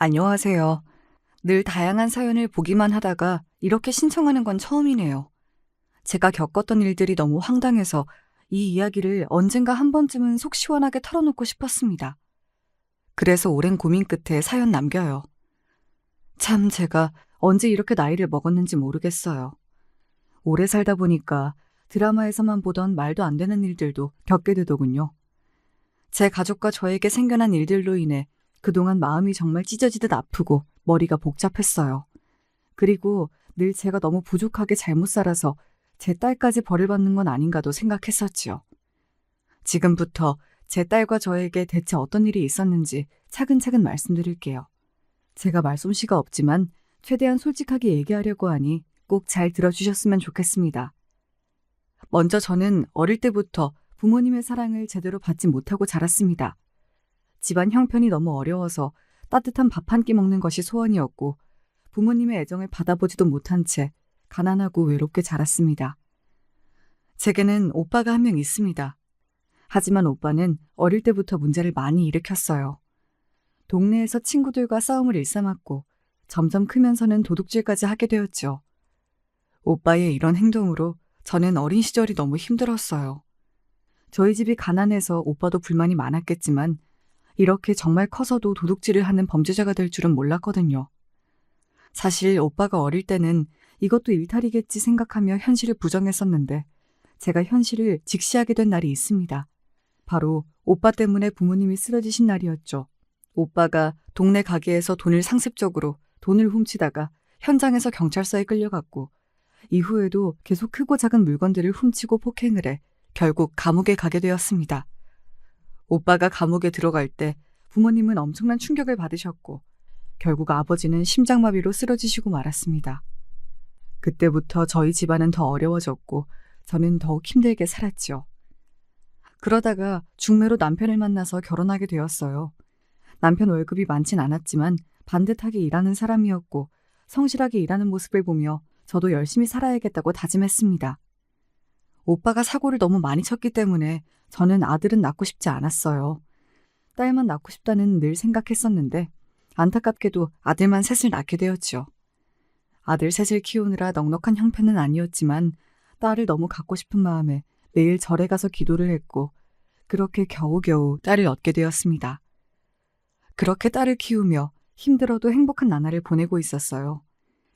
안녕하세요. 늘 다양한 사연을 보기만 하다가 이렇게 신청하는 건 처음이네요. 제가 겪었던 일들이 너무 황당해서 이 이야기를 언젠가 한 번쯤은 속 시원하게 털어놓고 싶었습니다. 그래서 오랜 고민 끝에 사연 남겨요. 참 제가 언제 이렇게 나이를 먹었는지 모르겠어요. 오래 살다 보니까 드라마에서만 보던 말도 안 되는 일들도 겪게 되더군요. 제 가족과 저에게 생겨난 일들로 인해 그동안 마음이 정말 찢어지듯 아프고 머리가 복잡했어요. 그리고 늘 제가 너무 부족하게 잘못 살아서 제 딸까지 벌을 받는 건 아닌가도 생각했었지요. 지금부터 제 딸과 저에게 대체 어떤 일이 있었는지 차근차근 말씀드릴게요. 제가 말솜씨가 없지만 최대한 솔직하게 얘기하려고 하니 꼭 잘 들어주셨으면 좋겠습니다. 먼저 저는 어릴 때부터 부모님의 사랑을 제대로 받지 못하고 자랐습니다. 집안 형편이 너무 어려워서 따뜻한 밥 한 끼 먹는 것이 소원이었고 부모님의 애정을 받아보지도 못한 채 가난하고 외롭게 자랐습니다. 제게는 오빠가 한 명 있습니다. 하지만 오빠는 어릴 때부터 문제를 많이 일으켰어요. 동네에서 친구들과 싸움을 일삼았고 점점 크면서는 도둑질까지 하게 되었죠. 오빠의 이런 행동으로 저는 어린 시절이 너무 힘들었어요. 저희 집이 가난해서 오빠도 불만이 많았겠지만 이렇게 정말 커서도 도둑질을 하는 범죄자가 될 줄은 몰랐거든요. 사실 오빠가 어릴 때는 이것도 일탈이겠지 생각하며 현실을 부정했었는데 제가 현실을 직시하게 된 날이 있습니다. 바로 오빠 때문에 부모님이 쓰러지신 날이었죠. 오빠가 동네 가게에서 상습적으로 돈을 훔치다가 현장에서 경찰서에 끌려갔고 이후에도 계속 크고 작은 물건들을 훔치고 폭행을 해 결국 감옥에 가게 되었습니다. 오빠가 감옥에 들어갈 때 부모님은 엄청난 충격을 받으셨고 결국 아버지는 심장마비로 쓰러지시고 말았습니다. 그때부터 저희 집안은 더 어려워졌고 저는 더욱 힘들게 살았죠. 그러다가 중매로 남편을 만나서 결혼하게 되었어요. 남편 월급이 많진 않았지만 반듯하게 일하는 사람이었고 성실하게 일하는 모습을 보며 저도 열심히 살아야겠다고 다짐했습니다. 오빠가 사고를 너무 많이 쳤기 때문에 저는 아들은 낳고 싶지 않았어요. 딸만 낳고 싶다는 늘 생각했었는데 안타깝게도 아들만 셋을 낳게 되었죠. 아들 셋을 키우느라 넉넉한 형편은 아니었지만 딸을 너무 갖고 싶은 마음에 매일 절에 가서 기도를 했고 그렇게 겨우겨우 딸을 얻게 되었습니다. 그렇게 딸을 키우며 힘들어도 행복한 나날을 보내고 있었어요.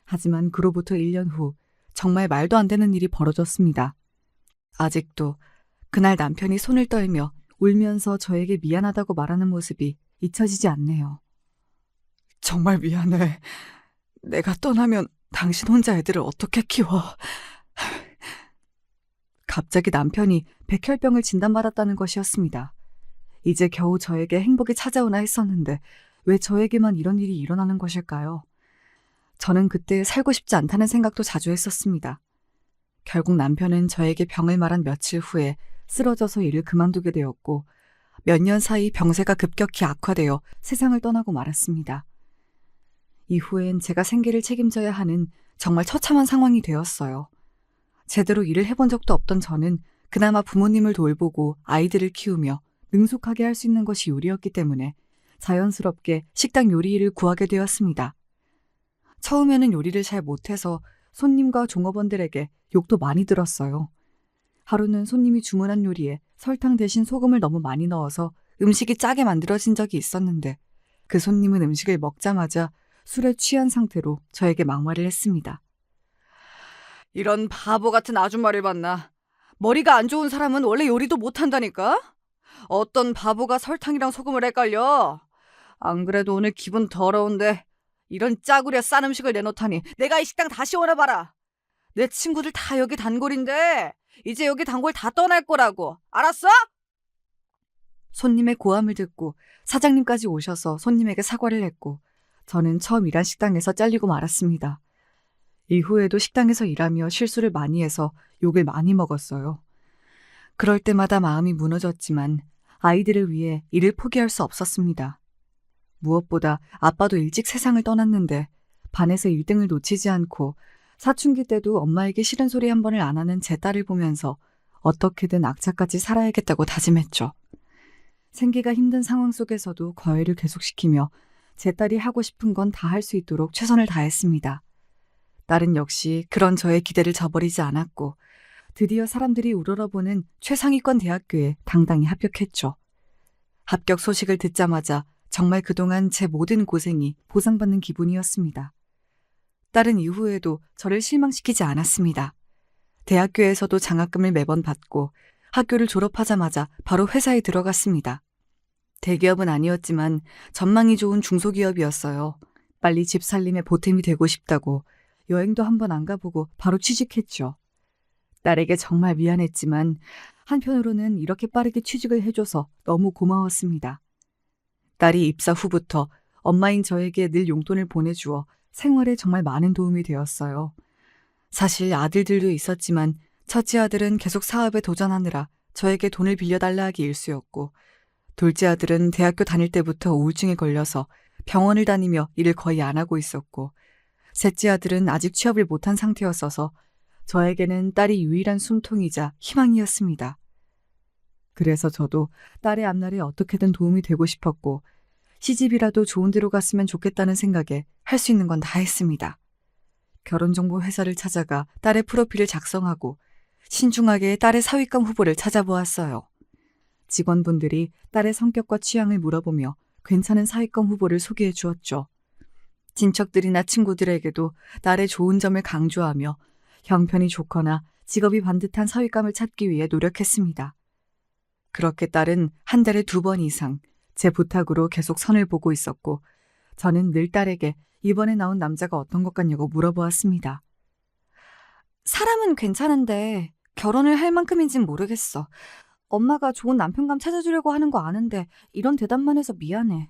하지만 그로부터 1년 후 정말 말도 안 되는 일이 벌어졌습니다. 아직도 그날 남편이 손을 떨며 울면서 저에게 미안하다고 말하는 모습이 잊혀지지 않네요. 정말 미안해. 내가 떠나면 당신 혼자 애들을 어떻게 키워? 갑자기 남편이 백혈병을 진단받았다는 것이었습니다. 이제 겨우 저에게 행복이 찾아오나 했었는데 왜 저에게만 이런 일이 일어나는 것일까요? 저는 그때 살고 싶지 않다는 생각도 자주 했었습니다. 결국 남편은 저에게 병을 말한 며칠 후에 쓰러져서 일을 그만두게 되었고 몇 년 사이 병세가 급격히 악화되어 세상을 떠나고 말았습니다. 이후엔 제가 생계를 책임져야 하는 정말 처참한 상황이 되었어요. 제대로 일을 해본 적도 없던 저는 그나마 부모님을 돌보고 아이들을 키우며 능숙하게 할 수 있는 것이 요리였기 때문에 자연스럽게 식당 요리 일을 구하게 되었습니다. 처음에는 요리를 잘 못해서 손님과 종업원들에게 욕도 많이 들었어요. 하루는 손님이 주문한 요리에 설탕 대신 소금을 너무 많이 넣어서 음식이 짜게 만들어진 적이 있었는데 그 손님은 음식을 먹자마자 술에 취한 상태로 저에게 막말을 했습니다. 이런 바보 같은 아줌마를 봤나? 머리가 안 좋은 사람은 원래 요리도 못한다니까? 어떤 바보가 설탕이랑 소금을 헷갈려? 안 그래도 오늘 기분 더러운데 이런 짜구려 싼 음식을 내놓다니 내가 이 식당 다시 오나 봐라. 내 친구들 다 여기 단골인데 이제 여기 단골 다 떠날 거라고. 알았어? 손님의 고함을 듣고 사장님까지 오셔서 손님에게 사과를 했고 저는 처음 일한 식당에서 잘리고 말았습니다. 이후에도 식당에서 일하며 실수를 많이 해서 욕을 많이 먹었어요. 그럴 때마다 마음이 무너졌지만 아이들을 위해 일을 포기할 수 없었습니다. 무엇보다 아빠도 일찍 세상을 떠났는데 반에서 1등을 놓치지 않고 사춘기 때도 엄마에게 싫은 소리 한 번을 안 하는 제 딸을 보면서 어떻게든 악착같이 살아야겠다고 다짐했죠. 생계가 힘든 상황 속에서도 과외를 계속시키며 제 딸이 하고 싶은 건 다 할 수 있도록 최선을 다했습니다. 딸은 역시 그런 저의 기대를 저버리지 않았고 드디어 사람들이 우러러보는 최상위권 대학교에 당당히 합격했죠. 합격 소식을 듣자마자 정말 그동안 제 모든 고생이 보상받는 기분이었습니다. 딸은 이후에도 저를 실망시키지 않았습니다. 대학교에서도 장학금을 매번 받고 학교를 졸업하자마자 바로 회사에 들어갔습니다. 대기업은 아니었지만 전망이 좋은 중소기업이었어요. 빨리 집 살림에 보탬이 되고 싶다고 여행도 한번 안 가보고 바로 취직했죠. 딸에게 정말 미안했지만 한편으로는 이렇게 빠르게 취직을 해줘서 너무 고마웠습니다. 딸이 입사 후부터 엄마인 저에게 늘 용돈을 보내주어 생활에 정말 많은 도움이 되었어요. 사실 아들들도 있었지만 첫째 아들은 계속 사업에 도전하느라 저에게 돈을 빌려달라 하기 일쑤였고 둘째 아들은 대학교 다닐 때부터 우울증에 걸려서 병원을 다니며 일을 거의 안 하고 있었고 셋째 아들은 아직 취업을 못한 상태였어서 저에게는 딸이 유일한 숨통이자 희망이었습니다. 그래서 저도 딸의 앞날에 어떻게든 도움이 되고 싶었고 시집이라도 좋은 데로 갔으면 좋겠다는 생각에 할 수 있는 건 다 했습니다. 결혼정보 회사를 찾아가 딸의 프로필을 작성하고 신중하게 딸의 사위감 후보를 찾아보았어요. 직원분들이 딸의 성격과 취향을 물어보며 괜찮은 사위감 후보를 소개해 주었죠. 친척들이나 친구들에게도 딸의 좋은 점을 강조하며 형편이 좋거나 직업이 반듯한 사위감을 찾기 위해 노력했습니다. 그렇게 딸은 한 달에 2번 이상 제 부탁으로 계속 선을 보고 있었고 저는 늘 딸에게 이번에 나온 남자가 어떤 것 같냐고 물어보았습니다. 사람은 괜찮은데 결혼을 할 만큼인진 모르겠어. 엄마가 좋은 남편감 찾아주려고 하는 거 아는데 이런 대답만 해서 미안해.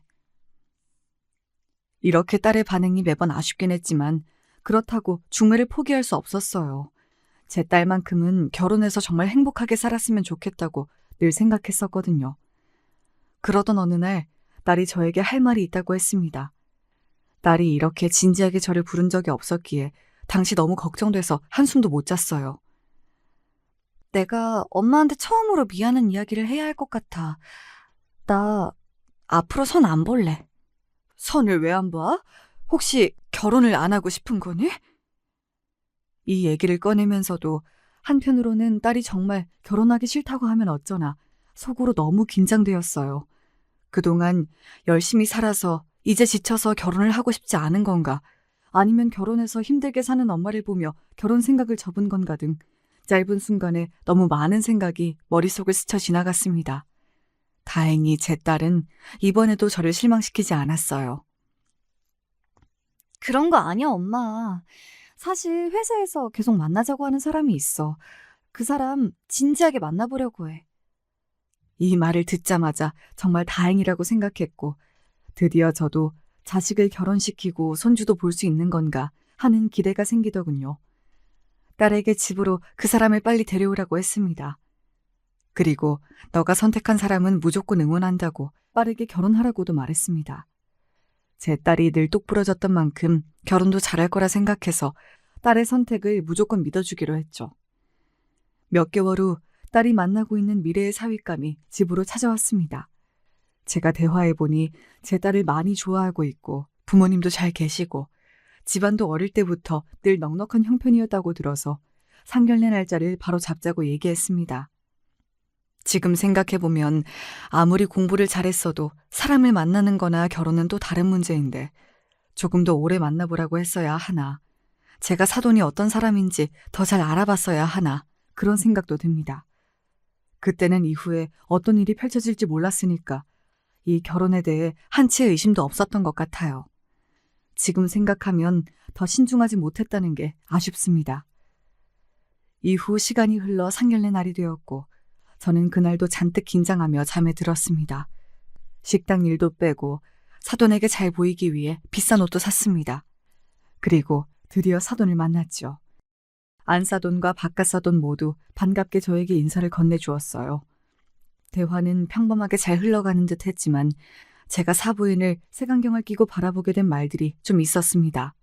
이렇게 딸의 반응이 매번 아쉽긴 했지만 그렇다고 중매를 포기할 수 없었어요. 제 딸만큼은 결혼해서 정말 행복하게 살았으면 좋겠다고 늘 생각했었거든요. 그러던 어느 날 딸이 저에게 할 말이 있다고 했습니다. 딸이 이렇게 진지하게 저를 부른 적이 없었기에 당시 너무 걱정돼서 한숨도 못 잤어요. 내가 엄마한테 처음으로 미안한 이야기를 해야 할 것 같아. 나 앞으로 선 안 볼래. 선을 왜 안 봐? 혹시 결혼을 안 하고 싶은 거니? 이 얘기를 꺼내면서도 한편으로는 딸이 정말 결혼하기 싫다고 하면 어쩌나 속으로 너무 긴장되었어요. 그동안 열심히 살아서 이제 지쳐서 결혼을 하고 싶지 않은 건가? 아니면 결혼해서 힘들게 사는 엄마를 보며 결혼 생각을 접은 건가 등 짧은 순간에 너무 많은 생각이 머릿속을 스쳐 지나갔습니다. 다행히 제 딸은 이번에도 저를 실망시키지 않았어요. 그런 거 아니야, 엄마. 사실 회사에서 계속 만나자고 하는 사람이 있어. 그 사람 진지하게 만나보려고 해. 이 말을 듣자마자 정말 다행이라고 생각했고 드디어 저도 자식을 결혼시키고 손주도 볼 수 있는 건가 하는 기대가 생기더군요. 딸에게 집으로 그 사람을 빨리 데려오라고 했습니다. 그리고 너가 선택한 사람은 무조건 응원한다고 빠르게 결혼하라고도 말했습니다. 제 딸이 늘 똑부러졌던 만큼 결혼도 잘할 거라 생각해서 딸의 선택을 무조건 믿어주기로 했죠. 몇 개월 후 딸이 만나고 있는 미래의 사위감이 집으로 찾아왔습니다. 제가 대화해보니 제 딸을 많이 좋아하고 있고 부모님도 잘 계시고 집안도 어릴 때부터 늘 넉넉한 형편이었다고 들어서 상견례 날짜를 바로 잡자고 얘기했습니다. 지금 생각해보면 아무리 공부를 잘했어도 사람을 만나는 거나 결혼은 또 다른 문제인데 조금 더 오래 만나보라고 했어야 하나, 제가 사돈이 어떤 사람인지 더 잘 알아봤어야 하나 그런 생각도 듭니다. 그때는 이후에 어떤 일이 펼쳐질지 몰랐으니까 이 결혼에 대해 한치의 의심도 없었던 것 같아요. 지금 생각하면 더 신중하지 못했다는 게 아쉽습니다. 이후 시간이 흘러 상견례 날이 되었고 저는 그날도 잔뜩 긴장하며 잠에 들었습니다. 식당 일도 빼고 사돈에게 잘 보이기 위해 비싼 옷도 샀습니다. 그리고 드디어 사돈을 만났죠. 안사돈과 바깥사돈 모두 반갑게 저에게 인사를 건네주었어요. 대화는 평범하게 잘 흘러가는 듯 했지만 제가 사부인을 색안경을 끼고 바라보게 된 말들이 좀 있었습니다.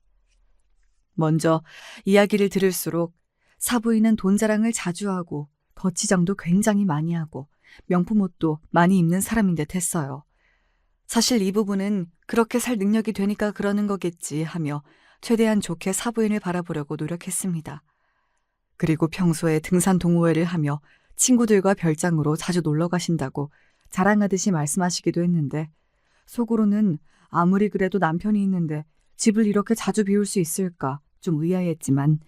먼저 이야기를 들을수록 사부인은 돈 자랑을 자주 하고 거치장도 굉장히 많이 하고 명품 옷도 많이 입는 사람인 듯 했어요. 사실 이 부분은 그렇게 살 능력이 되니까 그러는 거겠지 하며 최대한 좋게 사부인을 바라보려고 노력했습니다. 그리고 평소에 등산 동호회를 하며 친구들과 별장으로 자주 놀러 가신다고 자랑하듯이 말씀하시기도 했는데 속으로는 아무리 그래도 남편이 있는데 집을 이렇게 자주 비울 수 있을까 좀 의아했지만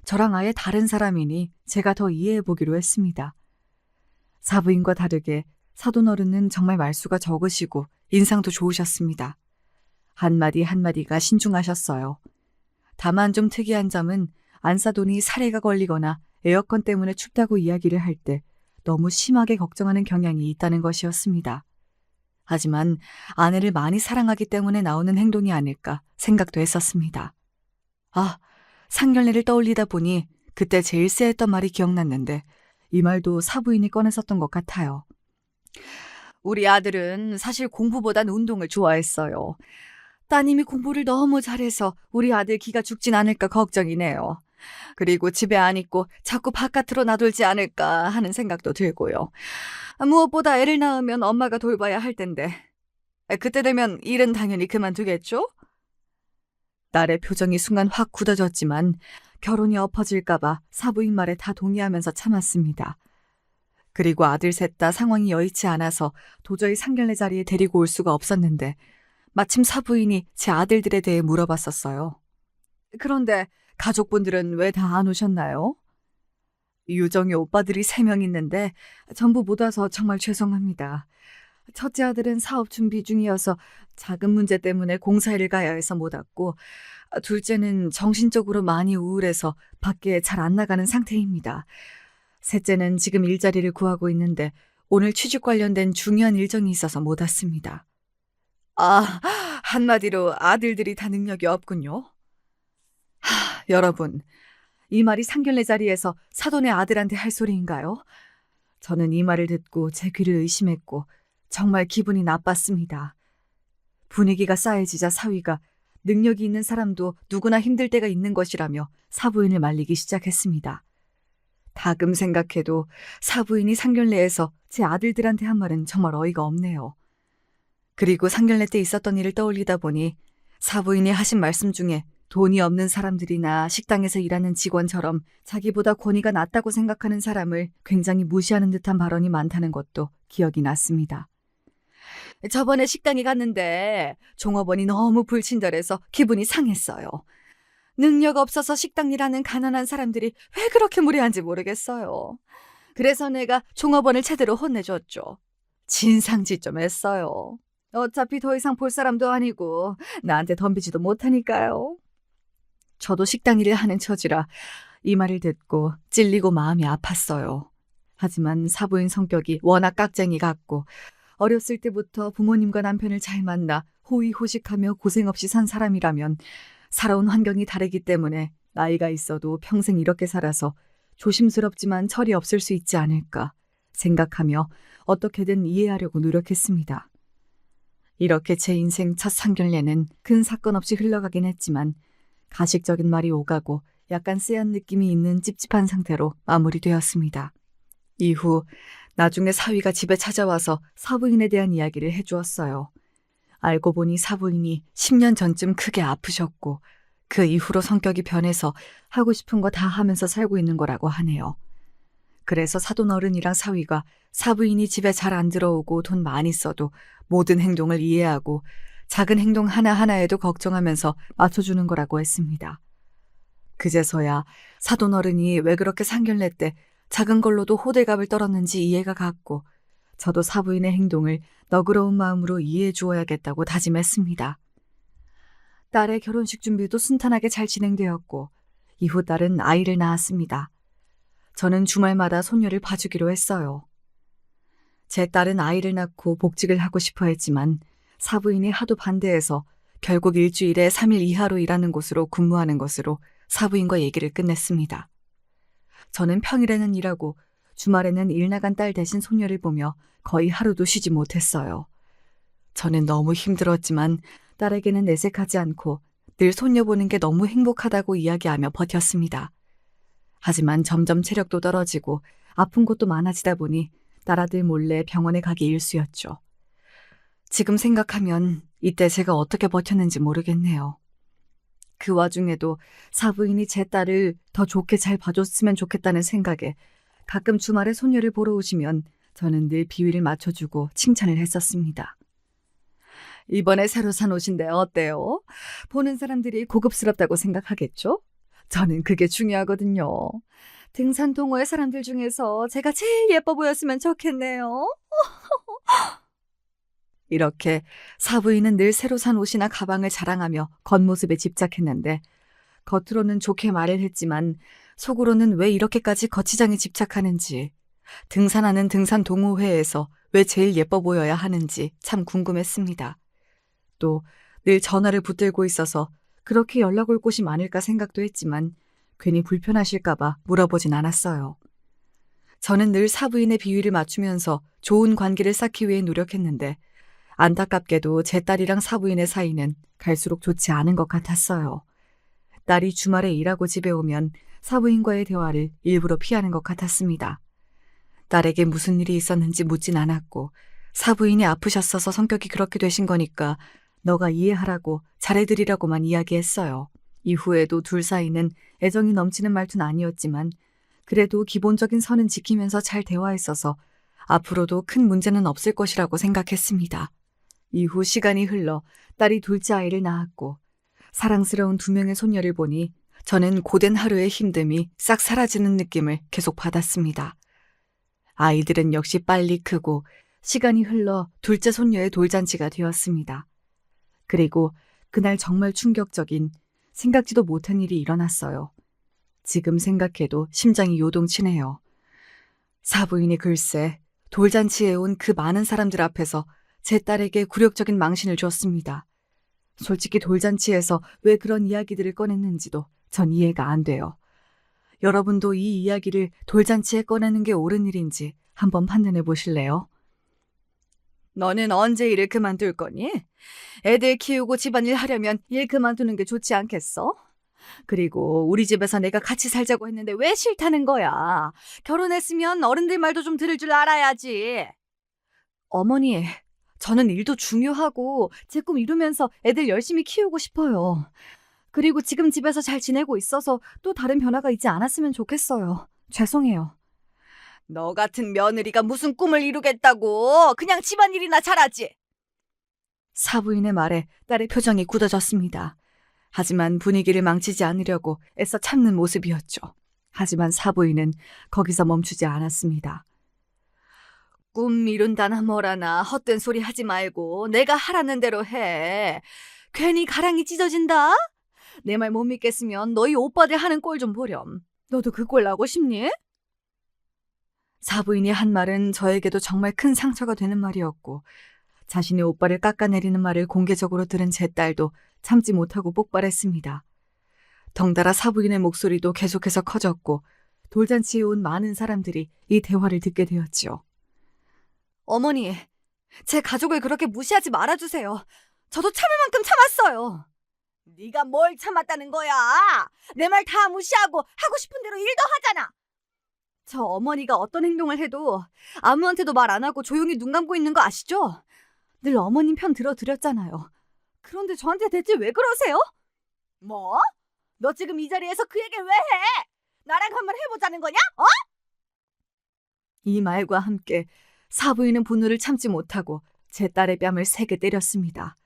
저랑 아예 다른 사람이니 제가 더 이해해 보기로 했습니다. 사부인과 다르게 사돈어른은 정말 말수가 적으시고 인상도 좋으셨습니다. 한마디 한마디가 신중하셨어요. 다만 좀 특이한 점은 안사돈이 사례가 걸리거나 에어컨 때문에 춥다고 이야기를 할 때 너무 심하게 걱정하는 경향이 있다는 것이었습니다. 하지만 아내를 많이 사랑하기 때문에 나오는 행동이 아닐까 생각도 했었습니다. 아, 상견례를 떠올리다 보니 그때 제일 쎄했던 말이 기억났는데 이 말도 사부인이 꺼냈었던 것 같아요. 우리 아들은 사실 공부보단 운동을 좋아했어요. 따님이 공부를 너무 잘해서 우리 아들 기가 죽진 않을까 걱정이네요. 그리고 집에 안 있고 자꾸 바깥으로 나돌지 않을까 하는 생각도 들고요. 무엇보다 애를 낳으면 엄마가 돌봐야 할 텐데 그때 되면 일은 당연히 그만두겠죠? 딸의 표정이 순간 확 굳어졌지만 결혼이 엎어질까 봐 사부인 말에 다 동의하면서 참았습니다. 그리고 아들 셋 다 상황이 여의치 않아서 도저히 상견례 자리에 데리고 올 수가 없었는데 마침 사부인이 제 아들들에 대해 물어봤었어요. 그런데 가족분들은 왜 다 안 오셨나요? 유정이 오빠들이 3명 있는데 전부 못 와서 정말 죄송합니다. 첫째 아들은 사업 준비 중이어서 자금 문제 때문에 공사일을 가야 해서 못 왔고 둘째는 정신적으로 많이 우울해서 밖에 잘 안 나가는 상태입니다. 셋째는 지금 일자리를 구하고 있는데 오늘 취직 관련된 중요한 일정이 있어서 못 왔습니다. 아, 한마디로 아들들이 다 능력이 없군요. 여러분, 이 말이 상견례 자리에서 사돈의 아들한테 할 소리인가요? 저는 이 말을 듣고 제 귀를 의심했고 정말 기분이 나빴습니다. 분위기가 싸해지자 사위가 능력이 있는 사람도 누구나 힘들 때가 있는 것이라며 사부인을 말리기 시작했습니다. 다금 생각해도 사부인이 상견례에서 제 아들들한테 한 말은 정말 어이가 없네요. 그리고 상견례 때 있었던 일을 떠올리다 보니 사부인이 하신 말씀 중에 돈이 없는 사람들이나 식당에서 일하는 직원처럼 자기보다 권위가 낮다고 생각하는 사람을 굉장히 무시하는 듯한 발언이 많다는 것도 기억이 났습니다. 저번에 식당에 갔는데 종업원이 너무 불친절해서 기분이 상했어요. 능력 없어서 식당 일하는 가난한 사람들이 왜 그렇게 무례한지 모르겠어요. 그래서 내가 종업원을 제대로 혼내줬죠. 진상짓 좀 했어요. 어차피 더 이상 볼 사람도 아니고 나한테 덤비지도 못하니까요. 저도 식당 일을 하는 처지라 이 말을 듣고 찔리고 마음이 아팠어요. 하지만 사부인 성격이 워낙 깍쟁이 같고 어렸을 때부터 부모님과 남편을 잘 만나 호의호식하며 고생 없이 산 사람이라면 살아온 환경이 다르기 때문에 나이가 있어도 평생 이렇게 살아서 조심스럽지만 철이 없을 수 있지 않을까 생각하며 어떻게든 이해하려고 노력했습니다. 이렇게 제 인생 첫 상견례는 큰 사건 없이 흘러가긴 했지만 가식적인 말이 오가고 약간 쎄한 느낌이 있는 찝찝한 상태로 마무리되었습니다. 이후 나중에 사위가 집에 찾아와서 사부인에 대한 이야기를 해주었어요. 알고 보니 사부인이 10년 전쯤 크게 아프셨고 그 이후로 성격이 변해서 하고 싶은 거 다 하면서 살고 있는 거라고 하네요. 그래서 사돈 어른이랑 사위가 사부인이 집에 잘 안 들어오고 돈 많이 써도 모든 행동을 이해하고 작은 행동 하나하나에도 걱정하면서 맞춰주는 거라고 했습니다. 그제서야 사돈 어른이 왜 그렇게 상견례 때 작은 걸로도 호들갑을 떨었는지 이해가 갔고 저도 사부인의 행동을 너그러운 마음으로 이해해 주어야겠다고 다짐했습니다. 딸의 결혼식 준비도 순탄하게 잘 진행되었고 이후 딸은 아이를 낳았습니다. 저는 주말마다 손녀를 봐주기로 했어요. 제 딸은 아이를 낳고 복직을 하고 싶어 했지만 사부인이 하도 반대해서 결국 일주일에 3일 이하로 일하는 곳으로 근무하는 것으로 사부인과 얘기를 끝냈습니다. 저는 평일에는 일하고 주말에는 일 나간 딸 대신 손녀를 보며 거의 하루도 쉬지 못했어요. 저는 너무 힘들었지만 딸에게는 내색하지 않고 늘 손녀 보는 게 너무 행복하다고 이야기하며 버텼습니다. 하지만 점점 체력도 떨어지고 아픈 곳도 많아지다 보니 딸아들 몰래 병원에 가기 일쑤였죠. 지금 생각하면 이때 제가 어떻게 버텼는지 모르겠네요. 그 와중에도 사부인이 제 딸을 더 좋게 잘 봐줬으면 좋겠다는 생각에 가끔 주말에 손녀를 보러 오시면 저는 늘 비위를 맞춰주고 칭찬을 했었습니다. 이번에 새로 산 옷인데 어때요? 보는 사람들이 고급스럽다고 생각하겠죠? 저는 그게 중요하거든요. 등산 동호회 사람들 중에서 제가 제일 예뻐 보였으면 좋겠네요. 이렇게 사부인은 늘 새로 산 옷이나 가방을 자랑하며 겉모습에 집착했는데 겉으로는 좋게 말을 했지만 속으로는 왜 이렇게까지 거치장에 집착하는지, 등산하는 등산 동호회에서 왜 제일 예뻐 보여야 하는지 참 궁금했습니다. 또 늘 전화를 붙들고 있어서 그렇게 연락 올 곳이 많을까 생각도 했지만 괜히 불편하실까봐 물어보진 않았어요. 저는 늘 사부인의 비위를 맞추면서 좋은 관계를 쌓기 위해 노력했는데 안타깝게도 제 딸이랑 사부인의 사이는 갈수록 좋지 않은 것 같았어요. 딸이 주말에 일하고 집에 오면 사부인과의 대화를 일부러 피하는 것 같았습니다. 딸에게 무슨 일이 있었는지 묻진 않았고 사부인이 아프셨어서 성격이 그렇게 되신 거니까 너가 이해하라고 잘해드리라고만 이야기했어요. 이후에도 둘 사이는 애정이 넘치는 말투는 아니었지만 그래도 기본적인 선은 지키면서 잘 대화했어서 앞으로도 큰 문제는 없을 것이라고 생각했습니다. 이후 시간이 흘러 딸이 둘째 아이를 낳았고 사랑스러운 2명의 손녀를 보니 저는 고된 하루의 힘듦이 싹 사라지는 느낌을 계속 받았습니다. 아이들은 역시 빨리 크고 시간이 흘러 둘째 손녀의 돌잔치가 되었습니다. 그리고 그날 정말 충격적인 생각지도 못한 일이 일어났어요. 지금 생각해도 심장이 요동치네요. 사부인이 글쎄 돌잔치에 온 그 많은 사람들 앞에서 제 딸에게 굴욕적인 망신을 줬습니다. 솔직히 돌잔치에서 왜 그런 이야기들을 꺼냈는지도 전 이해가 안 돼요. 여러분도 이 이야기를 돌잔치에 꺼내는 게 옳은 일인지 한번 판단해 보실래요? 너는 언제 일을 그만둘 거니? 애들 키우고 집안일 하려면 일 그만두는 게 좋지 않겠어? 그리고 우리 집에서 내가 같이 살자고 했는데 왜 싫다는 거야? 결혼했으면 어른들 말도 좀 들을 줄 알아야지. 어머니, 저는 일도 중요하고 제 꿈 이루면서 애들 열심히 키우고 싶어요. 그리고 지금 집에서 잘 지내고 있어서 또 다른 변화가 있지 않았으면 좋겠어요. 죄송해요. 너 같은 며느리가 무슨 꿈을 이루겠다고. 그냥 집안일이나 잘하지. 사부인의 말에 딸의 표정이 굳어졌습니다. 하지만 분위기를 망치지 않으려고 애써 참는 모습이었죠. 하지만 사부인은 거기서 멈추지 않았습니다. 꿈 이룬다나 뭐라나 헛된 소리 하지 말고 내가 하라는 대로 해. 괜히 가랑이 찢어진다? 내 말 못 믿겠으면 너희 오빠들 하는 꼴 좀 보렴. 너도 그 꼴 나고 싶니? 사부인이 한 말은 저에게도 정말 큰 상처가 되는 말이었고 자신의 오빠를 깎아내리는 말을 공개적으로 들은 제 딸도 참지 못하고 폭발했습니다. 덩달아 사부인의 목소리도 계속해서 커졌고 돌잔치에 온 많은 사람들이 이 대화를 듣게 되었지요. 어머니, 제 가족을 그렇게 무시하지 말아주세요. 저도 참을 만큼 참았어요. 네가 뭘 참았다는 거야? 내 말 다 무시하고 하고 싶은 대로 일도 하잖아. 저 어머니가 어떤 행동을 해도 아무한테도 말 안 하고 조용히 눈 감고 있는 거 아시죠? 늘 어머님 편 들어드렸잖아요. 그런데 저한테 대체 왜 그러세요? 뭐? 너 지금 이 자리에서 그 얘기를 왜 해? 나랑 한번 해보자는 거냐? 어? 이 말과 함께 사부인은 분노를 참지 못하고 제 딸의 뺨을 세게 때렸습니다.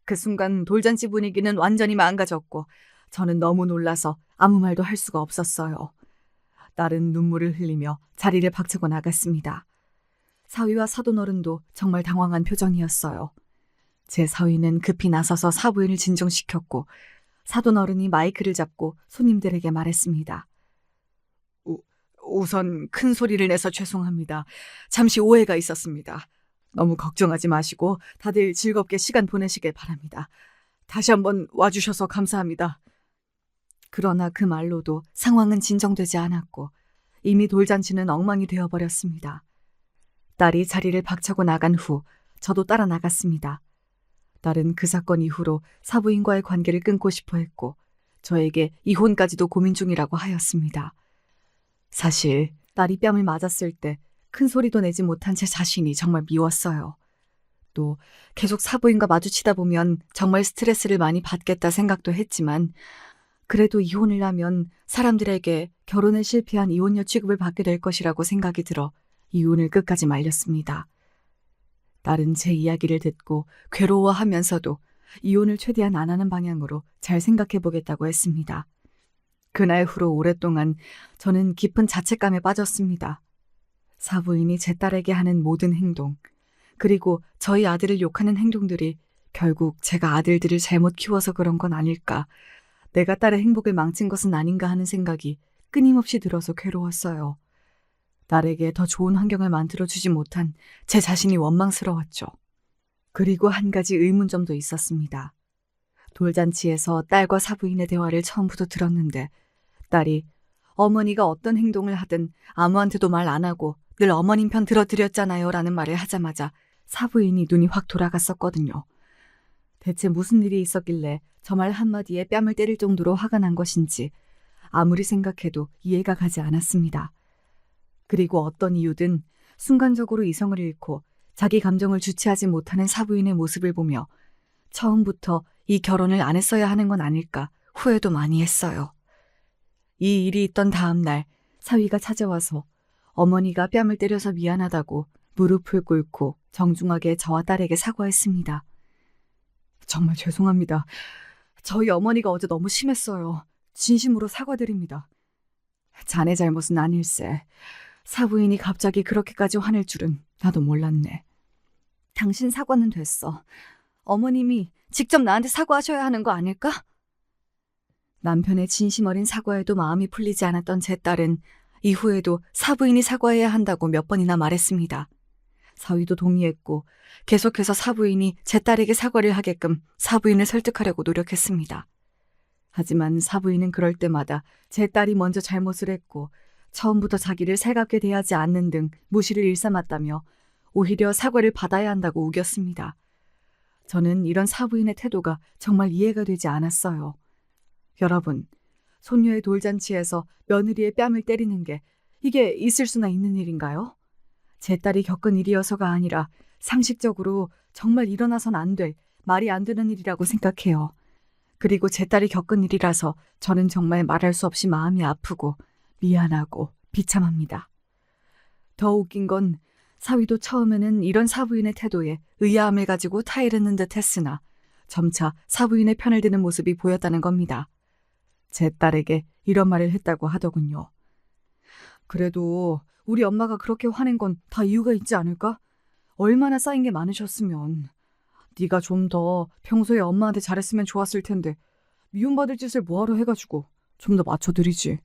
그 순간 돌잔치 분위기는 완전히 망가졌고 저는 너무 놀라서 아무 말도 할 수가 없었어요. 딸은 눈물을 흘리며 자리를 박차고 나갔습니다. 사위와 사돈어른도 정말 당황한 표정이었어요. 제 사위는 급히 나서서 사부인을 진정시켰고 사돈어른이 마이크를 잡고 손님들에게 말했습니다. 우선 큰 소리를 내서 죄송합니다. 잠시 오해가 있었습니다. 너무 걱정하지 마시고 다들 즐겁게 시간 보내시길 바랍니다. 다시 한번 와주셔서 감사합니다. 그러나 그 말로도 상황은 진정되지 않았고 이미 돌잔치는 엉망이 되어버렸습니다. 딸이 자리를 박차고 나간 후 저도 따라 나갔습니다. 딸은 그 사건 이후로 사부인과의 관계를 끊고 싶어 했고 저에게 이혼까지도 고민 중이라고 하였습니다. 사실 딸이 뺨을 맞았을 때 큰 소리도 내지 못한 제 자신이 정말 미웠어요. 또 계속 사부인과 마주치다 보면 정말 스트레스를 많이 받겠다 생각도 했지만 그래도 이혼을 하면 사람들에게 결혼에 실패한 이혼녀 취급을 받게 될 것이라고 생각이 들어 이혼을 끝까지 말렸습니다. 딸은 제 이야기를 듣고 괴로워하면서도 이혼을 최대한 안 하는 방향으로 잘 생각해 보겠다고 했습니다. 그날 후로 오랫동안 저는 깊은 자책감에 빠졌습니다. 사부인이 제 딸에게 하는 모든 행동, 그리고 저희 아들을 욕하는 행동들이 결국 제가 아들들을 잘못 키워서 그런 건 아닐까, 내가 딸의 행복을 망친 것은 아닌가 하는 생각이 끊임없이 들어서 괴로웠어요. 딸에게 더 좋은 환경을 만들어주지 못한 제 자신이 원망스러웠죠. 그리고 한 가지 의문점도 있었습니다. 돌잔치에서 딸과 사부인의 대화를 처음부터 들었는데 딸이 어머니가 어떤 행동을 하든 아무한테도 말 안 하고 늘 어머님 편 들어드렸잖아요 라는 말을 하자마자 사부인이 눈이 확 돌아갔었거든요. 대체 무슨 일이 있었길래 저 말 한마디에 뺨을 때릴 정도로 화가 난 것인지 아무리 생각해도 이해가 가지 않았습니다. 그리고 어떤 이유든 순간적으로 이성을 잃고 자기 감정을 주체하지 못하는 사부인의 모습을 보며 처음부터 이 결혼을 안 했어야 하는 건 아닐까 후회도 많이 했어요. 이 일이 있던 다음 날 사위가 찾아와서 어머니가 뺨을 때려서 미안하다고 무릎을 꿇고 정중하게 저와 딸에게 사과했습니다. 정말 죄송합니다. 저희 어머니가 어제 너무 심했어요. 진심으로 사과드립니다. 자네 잘못은 아닐세. 사부인이 갑자기 그렇게까지 화낼 줄은 나도 몰랐네. 당신 사과는 됐어. 어머님이 직접 나한테 사과하셔야 하는 거 아닐까? 남편의 진심 어린 사과에도 마음이 풀리지 않았던 제 딸은 이후에도 사부인이 사과해야 한다고 몇 번이나 말했습니다. 사위도 동의했고 계속해서 사부인이 제 딸에게 사과를 하게끔 사부인을 설득하려고 노력했습니다. 하지만 사부인은 그럴 때마다 제 딸이 먼저 잘못을 했고 처음부터 자기를 살갑게 대하지 않는 등 무시를 일삼았다며 오히려 사과를 받아야 한다고 우겼습니다. 저는 이런 사부인의 태도가 정말 이해가 되지 않았어요. 여러분, 손녀의 돌잔치에서 며느리의 뺨을 때리는 게 이게 있을 수나 있는 일인가요? 제 딸이 겪은 일이어서가 아니라 상식적으로 정말 일어나선 안 될, 말이 안 되는 일이라고 생각해요. 그리고 제 딸이 겪은 일이라서 저는 정말 말할 수 없이 마음이 아프고 미안하고 비참합니다. 더 웃긴 건 사위도 처음에는 이런 사부인의 태도에 의아함을 가지고 타이르는 듯 했으나 점차 사부인의 편을 드는 모습이 보였다는 겁니다. 제 딸에게 이런 말을 했다고 하더군요. 그래도 우리 엄마가 그렇게 화낸 건 다 이유가 있지 않을까? 얼마나 쌓인 게 많으셨으면. 네가 좀 더 평소에 엄마한테 잘했으면 좋았을 텐데 미움받을 짓을 뭐하러 해가지고 좀 더 맞춰드리지.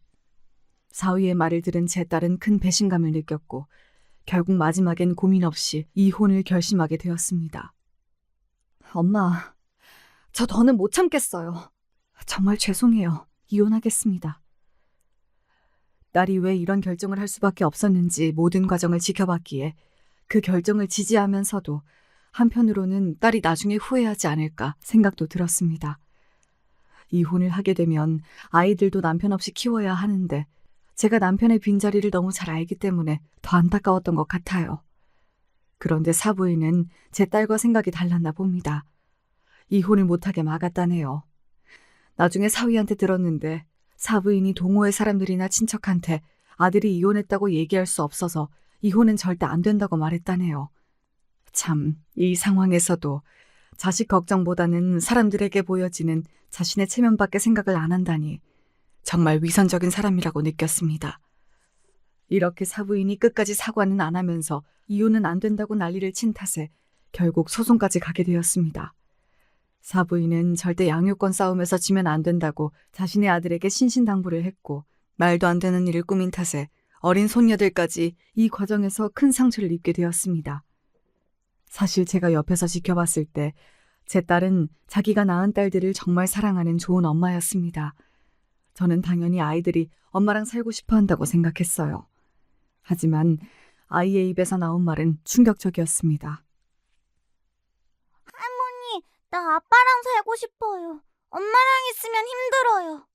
사위의 말을 들은 제 딸은 큰 배신감을 느꼈고 결국 마지막엔 고민 없이 이혼을 결심하게 되었습니다. 엄마, 저 더는 못 참겠어요. 정말 죄송해요. 이혼하겠습니다. 딸이 왜 이런 결정을 할 수밖에 없었는지 모든 과정을 지켜봤기에 그 결정을 지지하면서도 한편으로는 딸이 나중에 후회하지 않을까 생각도 들었습니다. 이혼을 하게 되면 아이들도 남편 없이 키워야 하는데 제가 남편의 빈자리를 너무 잘 알기 때문에 더 안타까웠던 것 같아요. 그런데 사부인은 제 딸과 생각이 달랐나 봅니다. 이혼을 못하게 막았다네요. 나중에 사위한테 들었는데 사부인이 동호회 사람들이나 친척한테 아들이 이혼했다고 얘기할 수 없어서 이혼은 절대 안 된다고 말했다네요. 참, 이 상황에서도 자식 걱정보다는 사람들에게 보여지는 자신의 체면밖에 생각을 안 한다니 정말 위선적인 사람이라고 느꼈습니다. 이렇게 사부인이 끝까지 사과는 안 하면서 이혼은 안 된다고 난리를 친 탓에 결국 소송까지 가게 되었습니다. 사부인은 절대 양육권 싸움에서 지면 안 된다고 자신의 아들에게 신신당부를 했고 말도 안 되는 일을 꾸민 탓에 어린 손녀들까지 이 과정에서 큰 상처를 입게 되었습니다. 사실 제가 옆에서 지켜봤을 때 제 딸은 자기가 낳은 딸들을 정말 사랑하는 좋은 엄마였습니다. 저는 당연히 아이들이 엄마랑 살고 싶어 한다고 생각했어요. 하지만 아이의 입에서 나온 말은 충격적이었습니다. 할머니, 나 아빠랑 살고 싶어요. 엄마랑 있으면 힘들어요.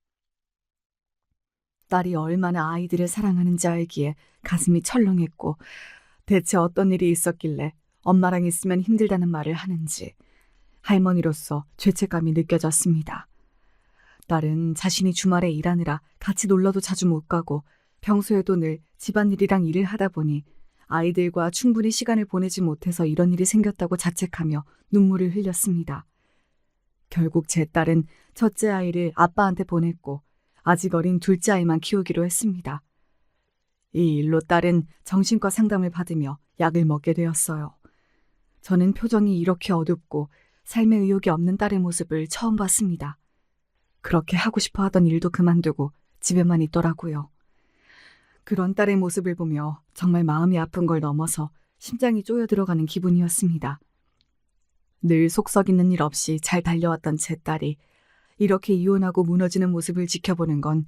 딸이 얼마나 아이들을 사랑하는지 알기에 가슴이 철렁했고 대체 어떤 일이 있었길래 엄마랑 있으면 힘들다는 말을 하는지 할머니로서 죄책감이 느껴졌습니다. 딸은 자신이 주말에 일하느라 같이 놀러도 자주 못 가고 평소에도 늘 집안일이랑 일을 하다 보니 아이들과 충분히 시간을 보내지 못해서 이런 일이 생겼다고 자책하며 눈물을 흘렸습니다. 결국 제 딸은 첫째 아이를 아빠한테 보냈고 아직 어린 둘째 아이만 키우기로 했습니다. 이 일로 딸은 정신과 상담을 받으며 약을 먹게 되었어요. 저는 표정이 이렇게 어둡고 삶의 의욕이 없는 딸의 모습을 처음 봤습니다. 그렇게 하고 싶어 하던 일도 그만두고 집에만 있더라고요. 그런 딸의 모습을 보며 정말 마음이 아픈 걸 넘어서 심장이 쪼여 들어가는 기분이었습니다. 늘 속 썩이는 일 없이 잘 달려왔던 제 딸이 이렇게 이혼하고 무너지는 모습을 지켜보는 건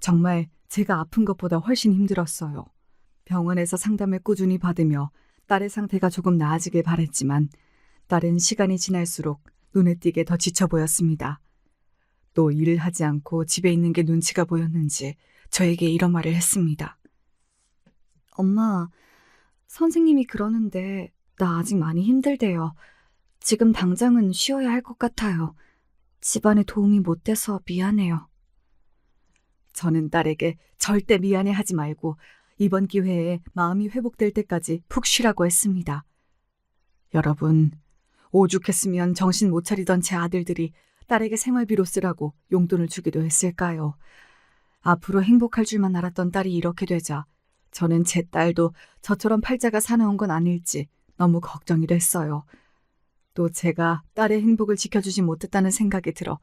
정말 제가 아픈 것보다 훨씬 힘들었어요. 병원에서 상담을 꾸준히 받으며 딸의 상태가 조금 나아지길 바랬지만 딸은 시간이 지날수록 눈에 띄게 더 지쳐 보였습니다. 또 일을 하지 않고 집에 있는 게 눈치가 보였는지 저에게 이런 말을 했습니다. 엄마, 선생님이 그러는데 나 아직 많이 힘들대요. 지금 당장은 쉬어야 할 것 같아요. 집안에 도움이 못 돼서 미안해요. 저는 딸에게 절대 미안해하지 말고 이번 기회에 마음이 회복될 때까지 푹 쉬라고 했습니다. 여러분, 오죽했으면 정신 못 차리던 제 아들들이 딸에게 생활비로 쓰라고 용돈을 주기도 했을까요? 앞으로 행복할 줄만 알았던 딸이 이렇게 되자 저는 제 딸도 저처럼 팔자가 사나운 건 아닐지 너무 걱정이 됐어요. 또 제가 딸의 행복을 지켜주지 못했다는 생각이 들어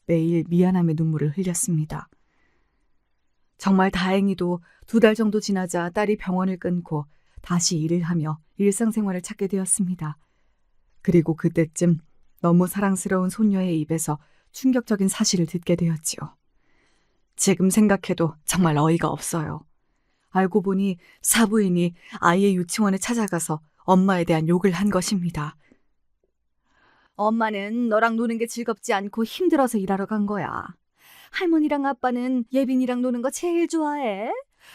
매일 미안함의 눈물을 흘렸습니다. 정말 다행히도 2달 정도 지나자 딸이 병원을 끊고 다시 일을 하며 일상생활을 찾게 되었습니다. 그리고 그때쯤 너무 사랑스러운 손녀의 입에서 충격적인 사실을 듣게 되었지요. 지금 생각해도 정말 어이가 없어요. 알고 보니 사부인이 아이의 유치원에 찾아가서 엄마에 대한 욕을 한 것입니다. 엄마는 너랑 노는 게 즐겁지 않고 힘들어서 일하러 간 거야. 할머니랑 아빠는 예빈이랑 노는 거 제일 좋아해.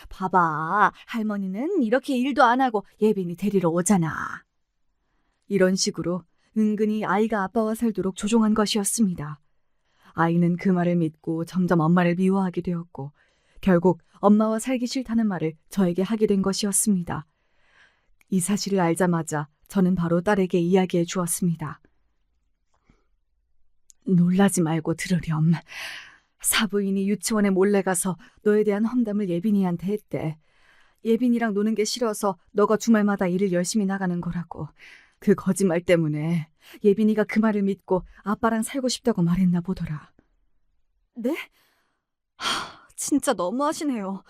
봐봐, 할머니는 이렇게 일도 안 하고 예빈이 데리러 오잖아. 이런 식으로 은근히 아이가 아빠와 살도록 조종한 것이었습니다. 아이는 그 말을 믿고 점점 엄마를 미워하게 되었고 결국 엄마와 살기 싫다는 말을 저에게 하게 된 것이었습니다. 이 사실을 알자마자 저는 바로 딸에게 이야기해 주었습니다. 놀라지 말고 들으렴. 사부인이 유치원에 몰래 가서 너에 대한 험담을 예빈이한테 했대. 예빈이랑 노는 게 싫어서 너가 주말마다 일을 열심히 나가는 거라고. 그 거짓말 때문에 예빈이가 그 말을 믿고 아빠랑 살고 싶다고 말했나 보더라. 네? 진짜 너무하시네요.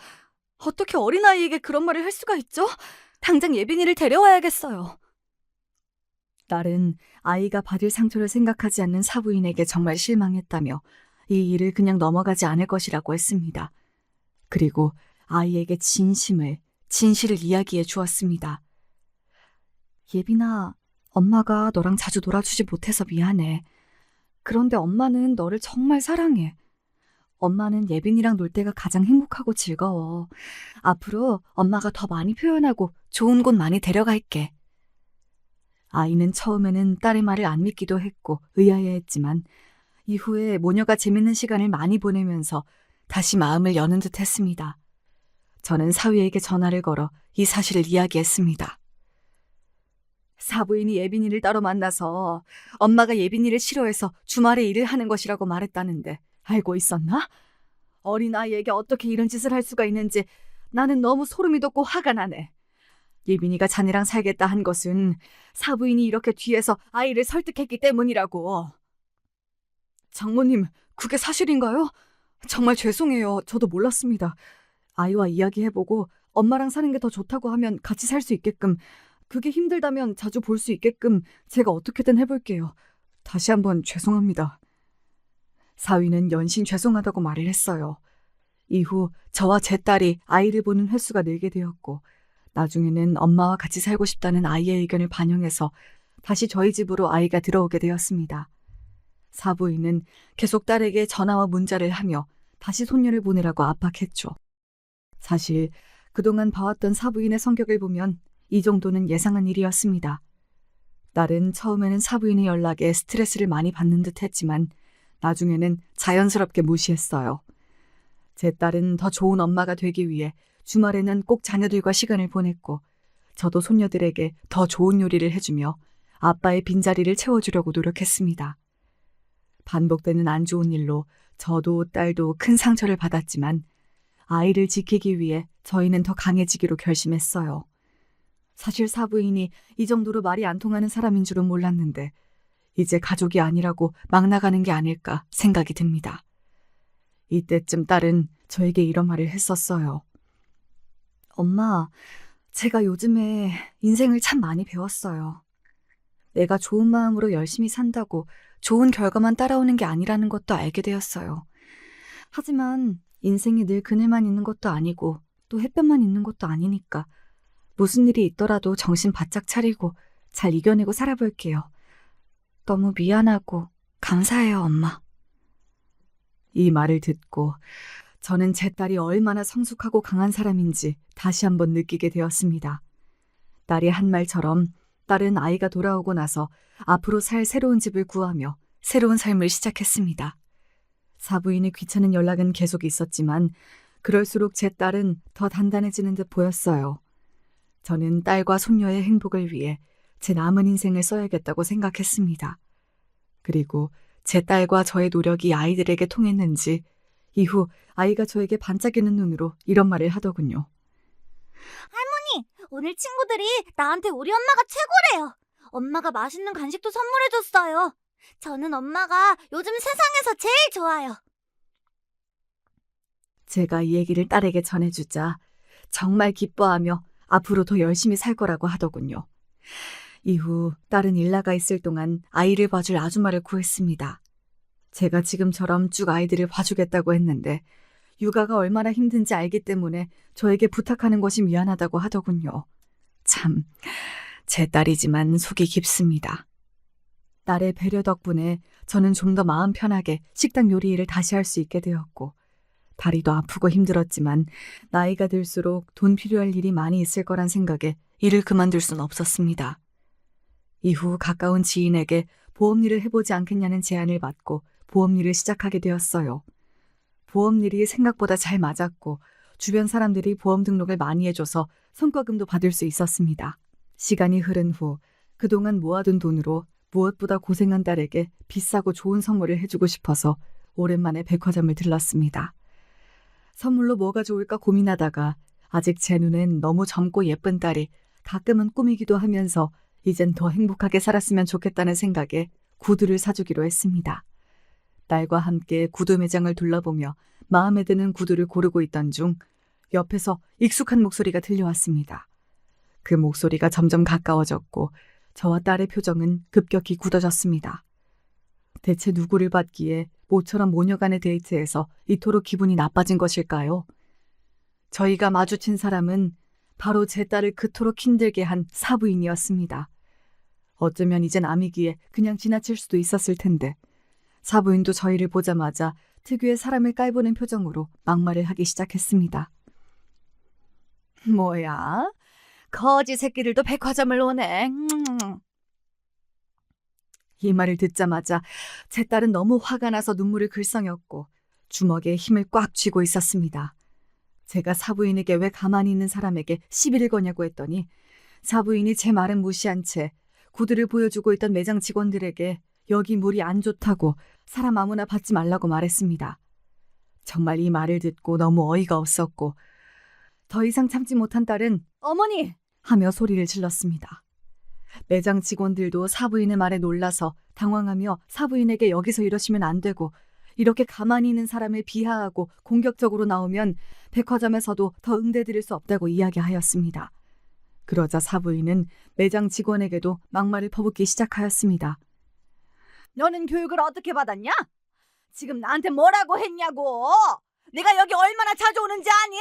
어떻게 어린아이에게 그런 말을 할 수가 있죠? 당장 예빈이를 데려와야겠어요. 딸은 아이가 받을 상처를 생각하지 않는 사부인에게 정말 실망했다며 이 일을 그냥 넘어가지 않을 것이라고 했습니다. 그리고 아이에게 진실을 이야기해 주었습니다. 예빈아, 엄마가 너랑 자주 놀아주지 못해서 미안해. 그런데 엄마는 너를 정말 사랑해. 엄마는 예빈이랑 놀 때가 가장 행복하고 즐거워. 앞으로 엄마가 더 많이 표현하고 좋은 곳 많이 데려갈게. 아이는 처음에는 딸의 말을 안 믿기도 했고 의아해했지만 이후에 모녀가 재밌는 시간을 많이 보내면서 다시 마음을 여는 듯 했습니다. 저는 사위에게 전화를 걸어 이 사실을 이야기했습니다. 사부인이 예빈이를 따로 만나서 엄마가 예빈이를 싫어해서 주말에 일을 하는 것이라고 말했다는데 알고 있었나? 어린아이에게 어떻게 이런 짓을 할 수가 있는지 나는 너무 소름이 돋고 화가 나네. 예빈이가 자네랑 살겠다 한 것은 사부인이 이렇게 뒤에서 아이를 설득했기 때문이라고. 장모님, 그게 사실인가요? 정말 죄송해요. 저도 몰랐습니다. 아이와 이야기해보고 엄마랑 사는 게 더 좋다고 하면 같이 살 수 있게끔, 그게 힘들다면 자주 볼 수 있게끔 제가 어떻게든 해볼게요. 다시 한번 죄송합니다. 사위는 연신 죄송하다고 말을 했어요. 이후 저와 제 딸이 아이를 보는 횟수가 늘게 되었고 나중에는 엄마와 같이 살고 싶다는 아이의 의견을 반영해서 다시 저희 집으로 아이가 들어오게 되었습니다. 사부인은 계속 딸에게 전화와 문자를 하며 다시 손녀를 보내라고 압박했죠. 사실 그동안 봐왔던 사부인의 성격을 보면 이 정도는 예상한 일이었습니다. 딸은 처음에는 사부인의 연락에 스트레스를 많이 받는 듯 했지만 나중에는 자연스럽게 무시했어요. 제 딸은 더 좋은 엄마가 되기 위해 주말에는 꼭 자녀들과 시간을 보냈고 저도 손녀들에게 더 좋은 요리를 해주며 아빠의 빈자리를 채워주려고 노력했습니다. 반복되는 안 좋은 일로 저도 딸도 큰 상처를 받았지만 아이를 지키기 위해 저희는 더 강해지기로 결심했어요. 사실 사부인이 이 정도로 말이 안 통하는 사람인 줄은 몰랐는데 이제 가족이 아니라고 막 나가는 게 아닐까 생각이 듭니다. 이때쯤 딸은 저에게 이런 말을 했었어요. 엄마, 제가 요즘에 인생을 참 많이 배웠어요. 내가 좋은 마음으로 열심히 산다고 좋은 결과만 따라오는 게 아니라는 것도 알게 되었어요. 하지만 인생이 늘 그늘만 있는 것도 아니고 또 햇볕만 있는 것도 아니니까 무슨 일이 있더라도 정신 바짝 차리고 잘 이겨내고 살아볼게요. 너무 미안하고 감사해요, 엄마. 이 말을 듣고 저는 제 딸이 얼마나 성숙하고 강한 사람인지 다시 한번 느끼게 되었습니다. 딸이 한 말처럼 딸은 아이가 돌아오고 나서 앞으로 살 새로운 집을 구하며 새로운 삶을 시작했습니다. 사부인의 귀찮은 연락은 계속 있었지만 그럴수록 제 딸은 더 단단해지는 듯 보였어요. 저는 딸과 손녀의 행복을 위해 제 남은 인생을 써야겠다고 생각했습니다. 그리고 제 딸과 저의 노력이 아이들에게 통했는지 이후 아이가 저에게 반짝이는 눈으로 이런 말을 하더군요. 할머니, 오늘 친구들이 나한테 우리 엄마가 최고래요. 엄마가 맛있는 간식도 선물해줬어요. 저는 엄마가 요즘 세상에서 제일 좋아요. 제가 이 얘기를 딸에게 전해주자 정말 기뻐하며 앞으로 더 열심히 살 거라고 하더군요. 이후 딸은 일 나가 있을 동안 아이를 봐줄 아주마를 구했습니다. 제가 지금처럼 쭉 아이들을 봐주겠다고 했는데 육아가 얼마나 힘든지 알기 때문에 저에게 부탁하는 것이 미안하다고 하더군요. 참, 제 딸이지만 속이 깊습니다. 딸의 배려 덕분에 저는 좀 더 마음 편하게 식당 요리 일을 다시 할 수 있게 되었고 다리도 아프고 힘들었지만 나이가 들수록 돈 필요할 일이 많이 있을 거란 생각에 일을 그만둘 순 없었습니다. 이후 가까운 지인에게 보험 일을 해보지 않겠냐는 제안을 받고 보험 일을 시작하게 되었어요. 보험 일이 생각보다 잘 맞았고 주변 사람들이 보험 등록을 많이 해줘서 성과금도 받을 수 있었습니다. 시간이 흐른 후 그동안 모아둔 돈으로 무엇보다 고생한 딸에게 비싸고 좋은 선물을 해주고 싶어서 오랜만에 백화점을 들렀습니다. 선물로 뭐가 좋을까 고민하다가 아직 제 눈엔 너무 젊고 예쁜 딸이 가끔은 꾸미기도 하면서 이젠 더 행복하게 살았으면 좋겠다는 생각에 구두를 사주기로 했습니다. 딸과 함께 구두 매장을 둘러보며 마음에 드는 구두를 고르고 있던 중 옆에서 익숙한 목소리가 들려왔습니다. 그 목소리가 점점 가까워졌고 저와 딸의 표정은 급격히 굳어졌습니다. 대체 누구를 받기에 모처럼 모녀간의 데이트에서 이토록 기분이 나빠진 것일까요? 저희가 마주친 사람은 바로 제 딸을 그토록 힘들게 한 사부인이었습니다. 어쩌면 이젠 암이기에 그냥 지나칠 수도 있었을 텐데 사부인도 저희를 보자마자 특유의 사람을 깔보는 표정으로 막말을 하기 시작했습니다. 뭐야? 거지 새끼들도 백화점을 오네. 이 말을 듣자마자 제 딸은 너무 화가 나서 눈물을 글썽였고 주먹에 힘을 꽉 쥐고 있었습니다. 제가 사부인에게 왜 가만히 있는 사람에게 시비를 거냐고 했더니 사부인이 제 말은 무시한 채 구두를 보여주고 있던 매장 직원들에게 여기 물이 안 좋다고 사람 아무나 받지 말라고 말했습니다. 정말 이 말을 듣고 너무 어이가 없었고 더 이상 참지 못한 딸은 어머니! 하며 소리를 질렀습니다. 매장 직원들도 사부인의 말에 놀라서 당황하며 사부인에게 여기서 이러시면 안 되고 이렇게 가만히 있는 사람을 비하하고 공격적으로 나오면 백화점에서도 더 응대드릴 수 없다고 이야기하였습니다. 그러자 사부인은 매장 직원에게도 막말을 퍼붓기 시작하였습니다. 너는 교육을 어떻게 받았냐? 지금 나한테 뭐라고 했냐고! 내가 여기 얼마나 자주 오는지 아니?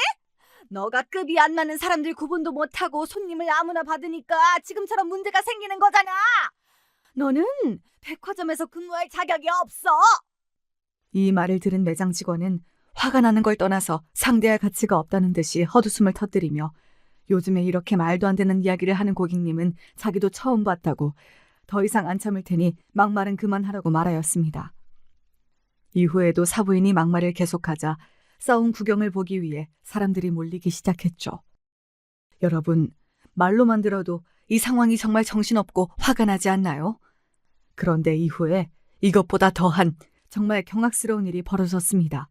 너가 급이 안 맞는 사람들 구분도 못하고 손님을 아무나 받으니까 지금처럼 문제가 생기는 거잖아. 너는 백화점에서 근무할 자격이 없어. 이 말을 들은 매장 직원은 화가 나는 걸 떠나서 상대할 가치가 없다는 듯이 헛웃음을 터뜨리며 요즘에 이렇게 말도 안 되는 이야기를 하는 고객님은 자기도 처음 봤다고 더 이상 안 참을 테니 막말은 그만하라고 말하였습니다. 이후에도 사부인이 막말을 계속하자 싸움 구경을 보기 위해 사람들이 몰리기 시작했죠. 여러분, 말로만 들어도 이 상황이 정말 정신없고 화가 나지 않나요? 그런데 이후에 이것보다 더한 정말 경악스러운 일이 벌어졌습니다.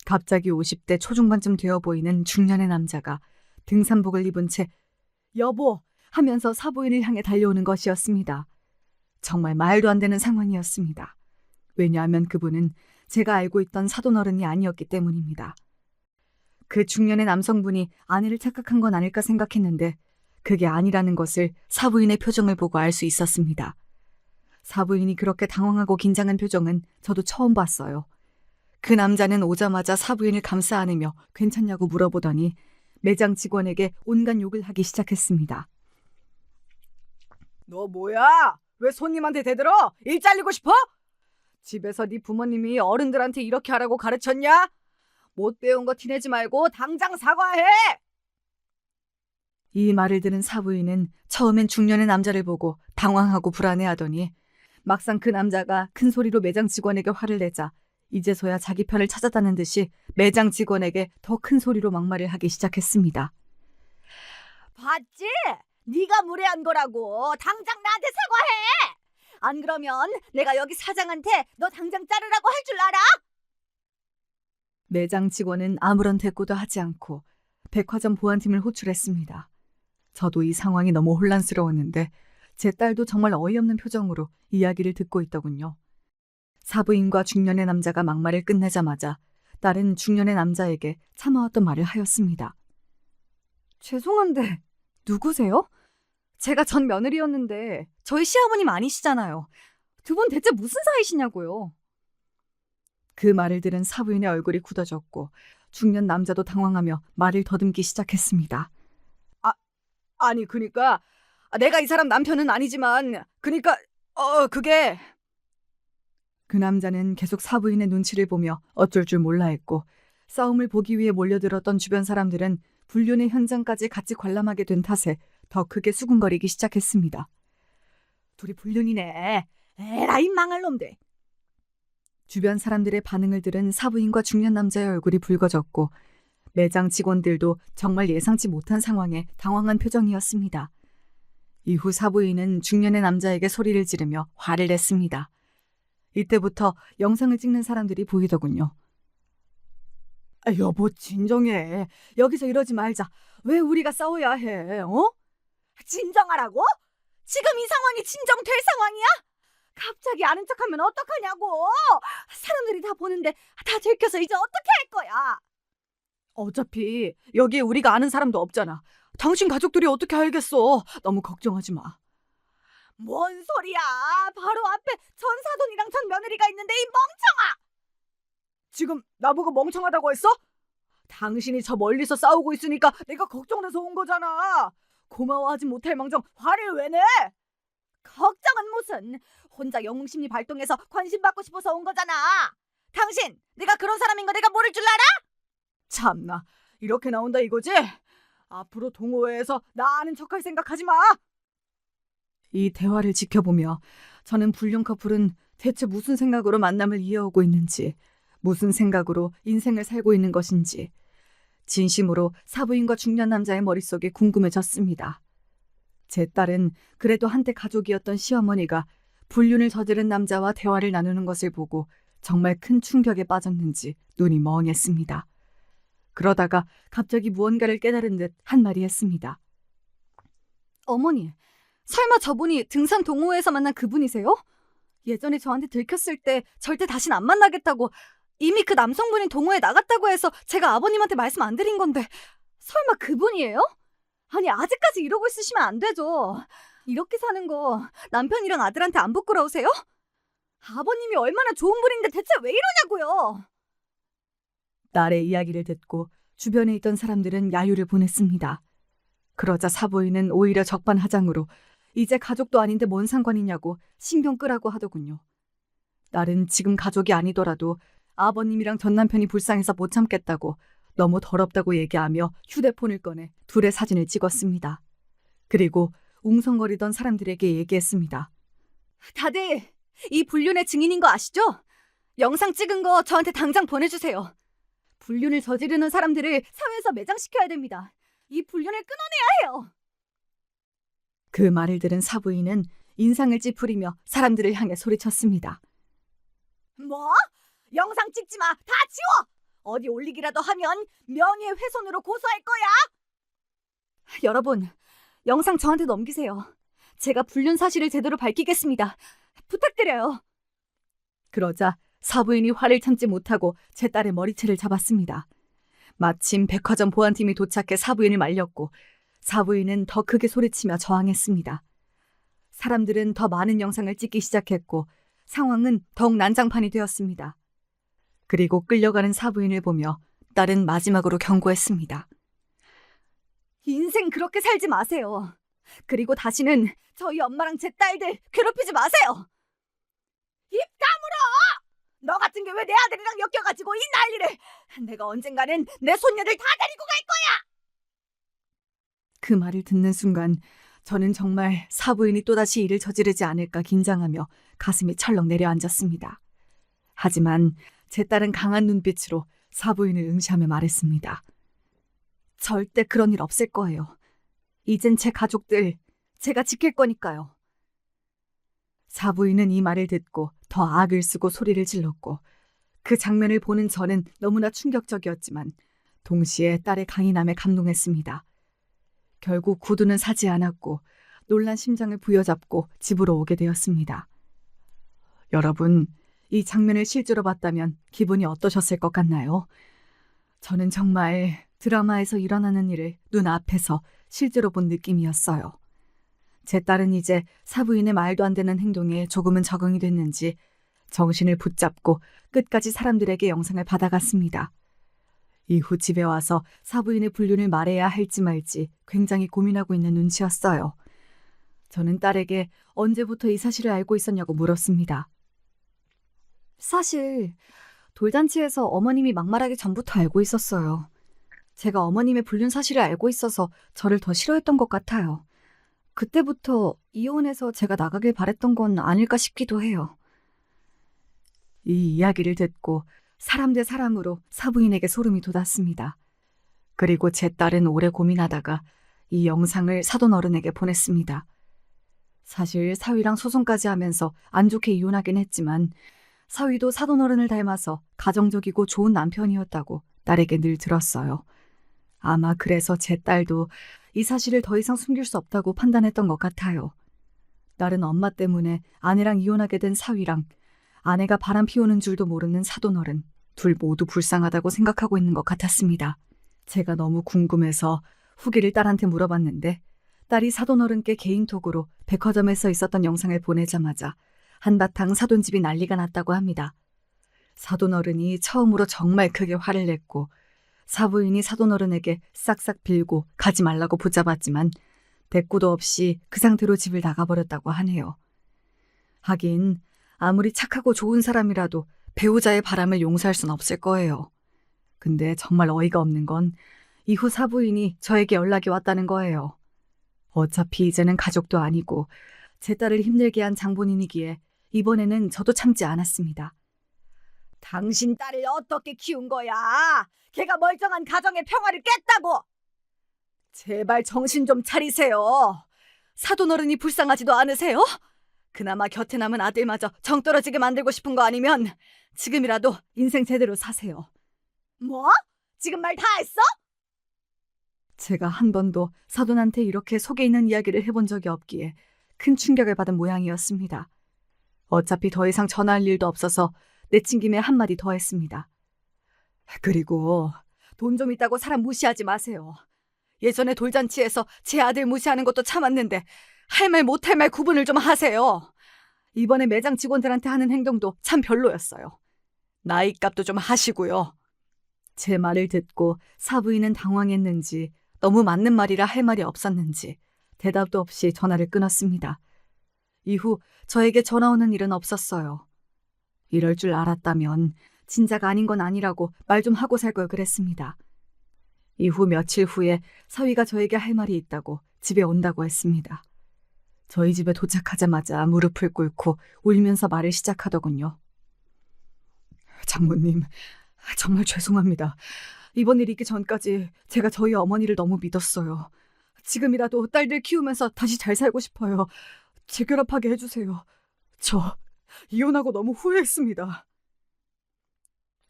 갑자기 50대 초중반쯤 되어 보이는 중년의 남자가 등산복을 입은 채 여보! 하면서 사부인을 향해 달려오는 것이었습니다. 정말 말도 안 되는 상황이었습니다. 왜냐하면 그분은 제가 알고 있던 사돈어른이 아니었기 때문입니다. 그 중년의 남성분이 아내를 착각한 건 아닐까 생각했는데 그게 아니라는 것을 사부인의 표정을 보고 알 수 있었습니다. 사부인이 그렇게 당황하고 긴장한 표정은 저도 처음 봤어요. 그 남자는 오자마자 사부인을 감싸 안으며 괜찮냐고 물어보더니 매장 직원에게 온갖 욕을 하기 시작했습니다. 너 뭐야? 왜 손님한테 대들어? 일 잘리고 싶어? 집에서 네 부모님이 어른들한테 이렇게 하라고 가르쳤냐? 못 배운 거 티내지 말고 당장 사과해! 이 말을 들은 사부인은 처음엔 중년의 남자를 보고 당황하고 불안해하더니 막상 그 남자가 큰 소리로 매장 직원에게 화를 내자 이제서야 자기 편을 찾았다는 듯이 매장 직원에게 더 큰 소리로 막말을 하기 시작했습니다. 봤지? 네가 무례한 거라고. 당장 나한테 사과해. 안 그러면 내가 여기 사장한테 너 당장 자르라고 할 줄 알아? 매장 직원은 아무런 대꾸도 하지 않고 백화점 보안팀을 호출했습니다. 저도 이 상황이 너무 혼란스러웠는데 제 딸도 정말 어이없는 표정으로 이야기를 듣고 있더군요. 사부인과 중년의 남자가 막말을 끝내자마자 딸은 중년의 남자에게 참아왔던 말을 하였습니다. 죄송한데 누구세요? 제가 전 며느리였는데 저희 시아버님 아니시잖아요. 두 분 대체 무슨 사이시냐고요. 그 말을 들은 사부인의 얼굴이 굳어졌고 중년 남자도 당황하며 말을 더듬기 시작했습니다. 아니 그니까 내가 이 사람 남편은 아니지만 그니까 그게... 그 남자는 계속 사부인의 눈치를 보며 어쩔 줄 몰라 했고 싸움을 보기 위해 몰려들었던 주변 사람들은 불륜의 현장까지 같이 관람하게 된 탓에 더 크게 수군거리기 시작했습니다. 둘이 불륜이네. 에라이 망할 놈들. 주변 사람들의 반응을 들은 사부인과 중년 남자의 얼굴이 붉어졌고 매장 직원들도 정말 예상치 못한 상황에 당황한 표정이었습니다. 이후 사부인은 중년의 남자에게 소리를 지르며 화를 냈습니다. 이때부터 영상을 찍는 사람들이 보이더군요. 여보 진정해. 여기서 이러지 말자. 왜 우리가 싸워야 해? 진정하라고? 지금 이 상황이 진정될 상황이야? 갑자기 아는 척하면 어떡하냐고. 사람들이 다 보는데 다 들켜서 이제 어떻게 할 거야? 어차피 여기에 우리가 아는 사람도 없잖아. 당신 가족들이 어떻게 알겠어. 너무 걱정하지 마. 뭔 소리야. 바로 앞에 전 사돈이랑 전 며느리가 있는데 이 멍청아. 지금 나보고 멍청하다고 했어? 당신이 저 멀리서 싸우고 있으니까 내가 걱정돼서 온 거잖아. 고마워하지 못할 망정 화를 왜 내? 걱정은 무슨. 혼자 영웅심리 발동해서 관심 받고 싶어서 온 거잖아. 당신 내가 그런 사람인 거 내가 모를 줄 알아? 참나 이렇게 나온다 이거지? 앞으로 동호회에서 나 아는 척할 생각하지 마. 이 대화를 지켜보며 저는 불륜 커플은 대체 무슨 생각으로 만남을 이어오고 있는지, 무슨 생각으로 인생을 살고 있는 것인지 진심으로 사부인과 중년 남자의 머릿속이 궁금해졌습니다. 제 딸은 그래도 한때 가족이었던 시어머니가 불륜을 저지른 남자와 대화를 나누는 것을 보고 정말 큰 충격에 빠졌는지 눈이 멍했습니다. 그러다가 갑자기 무언가를 깨달은 듯 한마디 했습니다. 어머니, 설마 저분이 등산 동호회에서 만난 그분이세요? 예전에 저한테 들켰을 때 절대 다신 안 만나겠다고 이미 그 남성분이 동호회 나갔다고 해서 제가 아버님한테 말씀 안 드린 건데 설마 그분이에요? 아니 아직까지 이러고 있으시면 안 되죠. 이렇게 사는 거 남편이랑 아들한테 안 부끄러우세요? 아버님이 얼마나 좋은 분인데 대체 왜 이러냐고요. 딸의 이야기를 듣고 주변에 있던 사람들은 야유를 보냈습니다. 그러자 사부인은 오히려 적반하장으로 이제 가족도 아닌데 뭔 상관이냐고 신경 끄라고 하더군요. 딸은 지금 가족이 아니더라도 아버님이랑 전 남편이 불쌍해서 못 참겠다고 너무 더럽다고 얘기하며 휴대폰을 꺼내 둘의 사진을 찍었습니다. 그리고 웅성거리던 사람들에게 얘기했습니다. 다들 이 불륜의 증인인 거 아시죠? 영상 찍은 거 저한테 당장 보내주세요. 불륜을 저지르는 사람들을 사회에서 매장시켜야 됩니다. 이 불륜을 끊어내야 해요. 그 말을 들은 사부인은 인상을 찌푸리며 사람들을 향해 소리쳤습니다. 뭐? 영상 찍지 마! 다 지워! 어디 올리기라도 하면 명예훼손으로 고소할 거야! 여러분, 영상 저한테 넘기세요. 제가 불륜 사실을 제대로 밝히겠습니다. 부탁드려요. 그러자 사부인이 화를 참지 못하고 제 딸의 머리채를 잡았습니다. 마침 백화점 보안팀이 도착해 사부인을 말렸고 사부인은 더 크게 소리치며 저항했습니다. 사람들은 더 많은 영상을 찍기 시작했고 상황은 더욱 난장판이 되었습니다. 그리고 끌려가는 사부인을 보며 딸은 마지막으로 경고했습니다. 인생 그렇게 살지 마세요. 그리고 다시는 저희 엄마랑 제 딸들 괴롭히지 마세요. 입 다물어! 너 같은 게 왜 내 아들이랑 엮여가지고 이 난리를! 내가 언젠가는 내 손녀들 다 데리고 갈 거야! 그 말을 듣는 순간 저는 정말 사부인이 또다시 일을 저지르지 않을까 긴장하며 가슴이 철렁 내려앉았습니다. 하지만 제 딸은 강한 눈빛으로 사부인을 응시하며 말했습니다. 절대 그런 일 없을 거예요. 이젠 제 가족들 제가 지킬 거니까요. 사부인은 이 말을 듣고 더 악을 쓰고 소리를 질렀고 그 장면을 보는 저는 너무나 충격적이었지만 동시에 딸의 강인함에 감동했습니다. 결국 구두는 사지 않았고 놀란 심장을 부여잡고 집으로 오게 되었습니다. 여러분, 이 장면을 실제로 봤다면 기분이 어떠셨을 것 같나요? 저는 정말 드라마에서 일어나는 일을 눈앞에서 실제로 본 느낌이었어요. 제 딸은 이제 사부인의 말도 안 되는 행동에 조금은 적응이 됐는지 정신을 붙잡고 끝까지 사람들에게 영상을 받아갔습니다. 이후 집에 와서 사부인의 불륜을 말해야 할지 말지 굉장히 고민하고 있는 눈치였어요. 저는 딸에게 언제부터 이 사실을 알고 있었냐고 물었습니다. 사실 돌잔치에서 어머님이 막말하기 전부터 알고 있었어요. 제가 어머님의 불륜 사실을 알고 있어서 저를 더 싫어했던 것 같아요. 그때부터 이혼해서 제가 나가길 바랬던 건 아닐까 싶기도 해요. 이 이야기를 듣고 사람 대 사람으로 사부인에게 소름이 돋았습니다. 그리고 제 딸은 오래 고민하다가 이 영상을 사돈 어른에게 보냈습니다. 사실 사위랑 소송까지 하면서 안 좋게 이혼하긴 했지만 사위도 사돈 어른을 닮아서 가정적이고 좋은 남편이었다고 딸에게 늘 들었어요. 아마 그래서 제 딸도 이 사실을 더 이상 숨길 수 없다고 판단했던 것 같아요. 딸은 엄마 때문에 아내랑 이혼하게 된 사위랑 아내가 바람 피우는 줄도 모르는 사돈 어른 둘 모두 불쌍하다고 생각하고 있는 것 같았습니다. 제가 너무 궁금해서 후기를 딸한테 물어봤는데 딸이 사돈 어른께 개인톡으로 백화점에서 있었던 영상을 보내자마자 한바탕 사돈집이 난리가 났다고 합니다. 사돈 어른이 처음으로 정말 크게 화를 냈고 사부인이 사돈 어른에게 싹싹 빌고 가지 말라고 붙잡았지만 대꾸도 없이 그 상태로 집을 나가버렸다고 하네요. 하긴 아무리 착하고 좋은 사람이라도 배우자의 바람을 용서할 순 없을 거예요. 근데 정말 어이가 없는 건 이후 사부인이 저에게 연락이 왔다는 거예요. 어차피 이제는 가족도 아니고 제 딸을 힘들게 한 장본인이기에 이번에는 저도 참지 않았습니다. 당신 딸을 어떻게 키운 거야? 걔가 멀쩡한 가정의 평화를 깼다고! 제발 정신 좀 차리세요. 사돈 어른이 불쌍하지도 않으세요? 그나마 곁에 남은 아들마저 정 떨어지게 만들고 싶은 거 아니면 지금이라도 인생 제대로 사세요. 뭐? 지금 말 다 했어? 제가 한 번도 사돈한테 이렇게 속에 있는 이야기를 해본 적이 없기에 큰 충격을 받은 모양이었습니다. 어차피 더 이상 전화할 일도 없어서 내친 김에 한마디 더 했습니다. 그리고 돈 좀 있다고 사람 무시하지 마세요. 예전에 돌잔치에서 제 아들 무시하는 것도 참았는데 할 말 못할 말 구분을 좀 하세요. 이번에 매장 직원들한테 하는 행동도 참 별로였어요. 나이값도 좀 하시고요. 제 말을 듣고 사부인은 당황했는지 너무 맞는 말이라 할 말이 없었는지 대답도 없이 전화를 끊었습니다. 이후 저에게 전화 오는 일은 없었어요. 이럴 줄 알았다면 진작 아닌 건 아니라고 말 좀 하고 살 걸 그랬습니다. 이후 며칠 후에 사위가 저에게 할 말이 있다고 집에 온다고 했습니다. 저희 집에 도착하자마자 무릎을 꿇고 울면서 말을 시작하더군요. 장모님, 정말 죄송합니다. 이번 일이 있기 전까지 제가 저희 어머니를 너무 믿었어요. 지금이라도 딸들 키우면서 다시 잘 살고 싶어요. 재결합하게 해주세요. 저 이혼하고 너무 후회했습니다.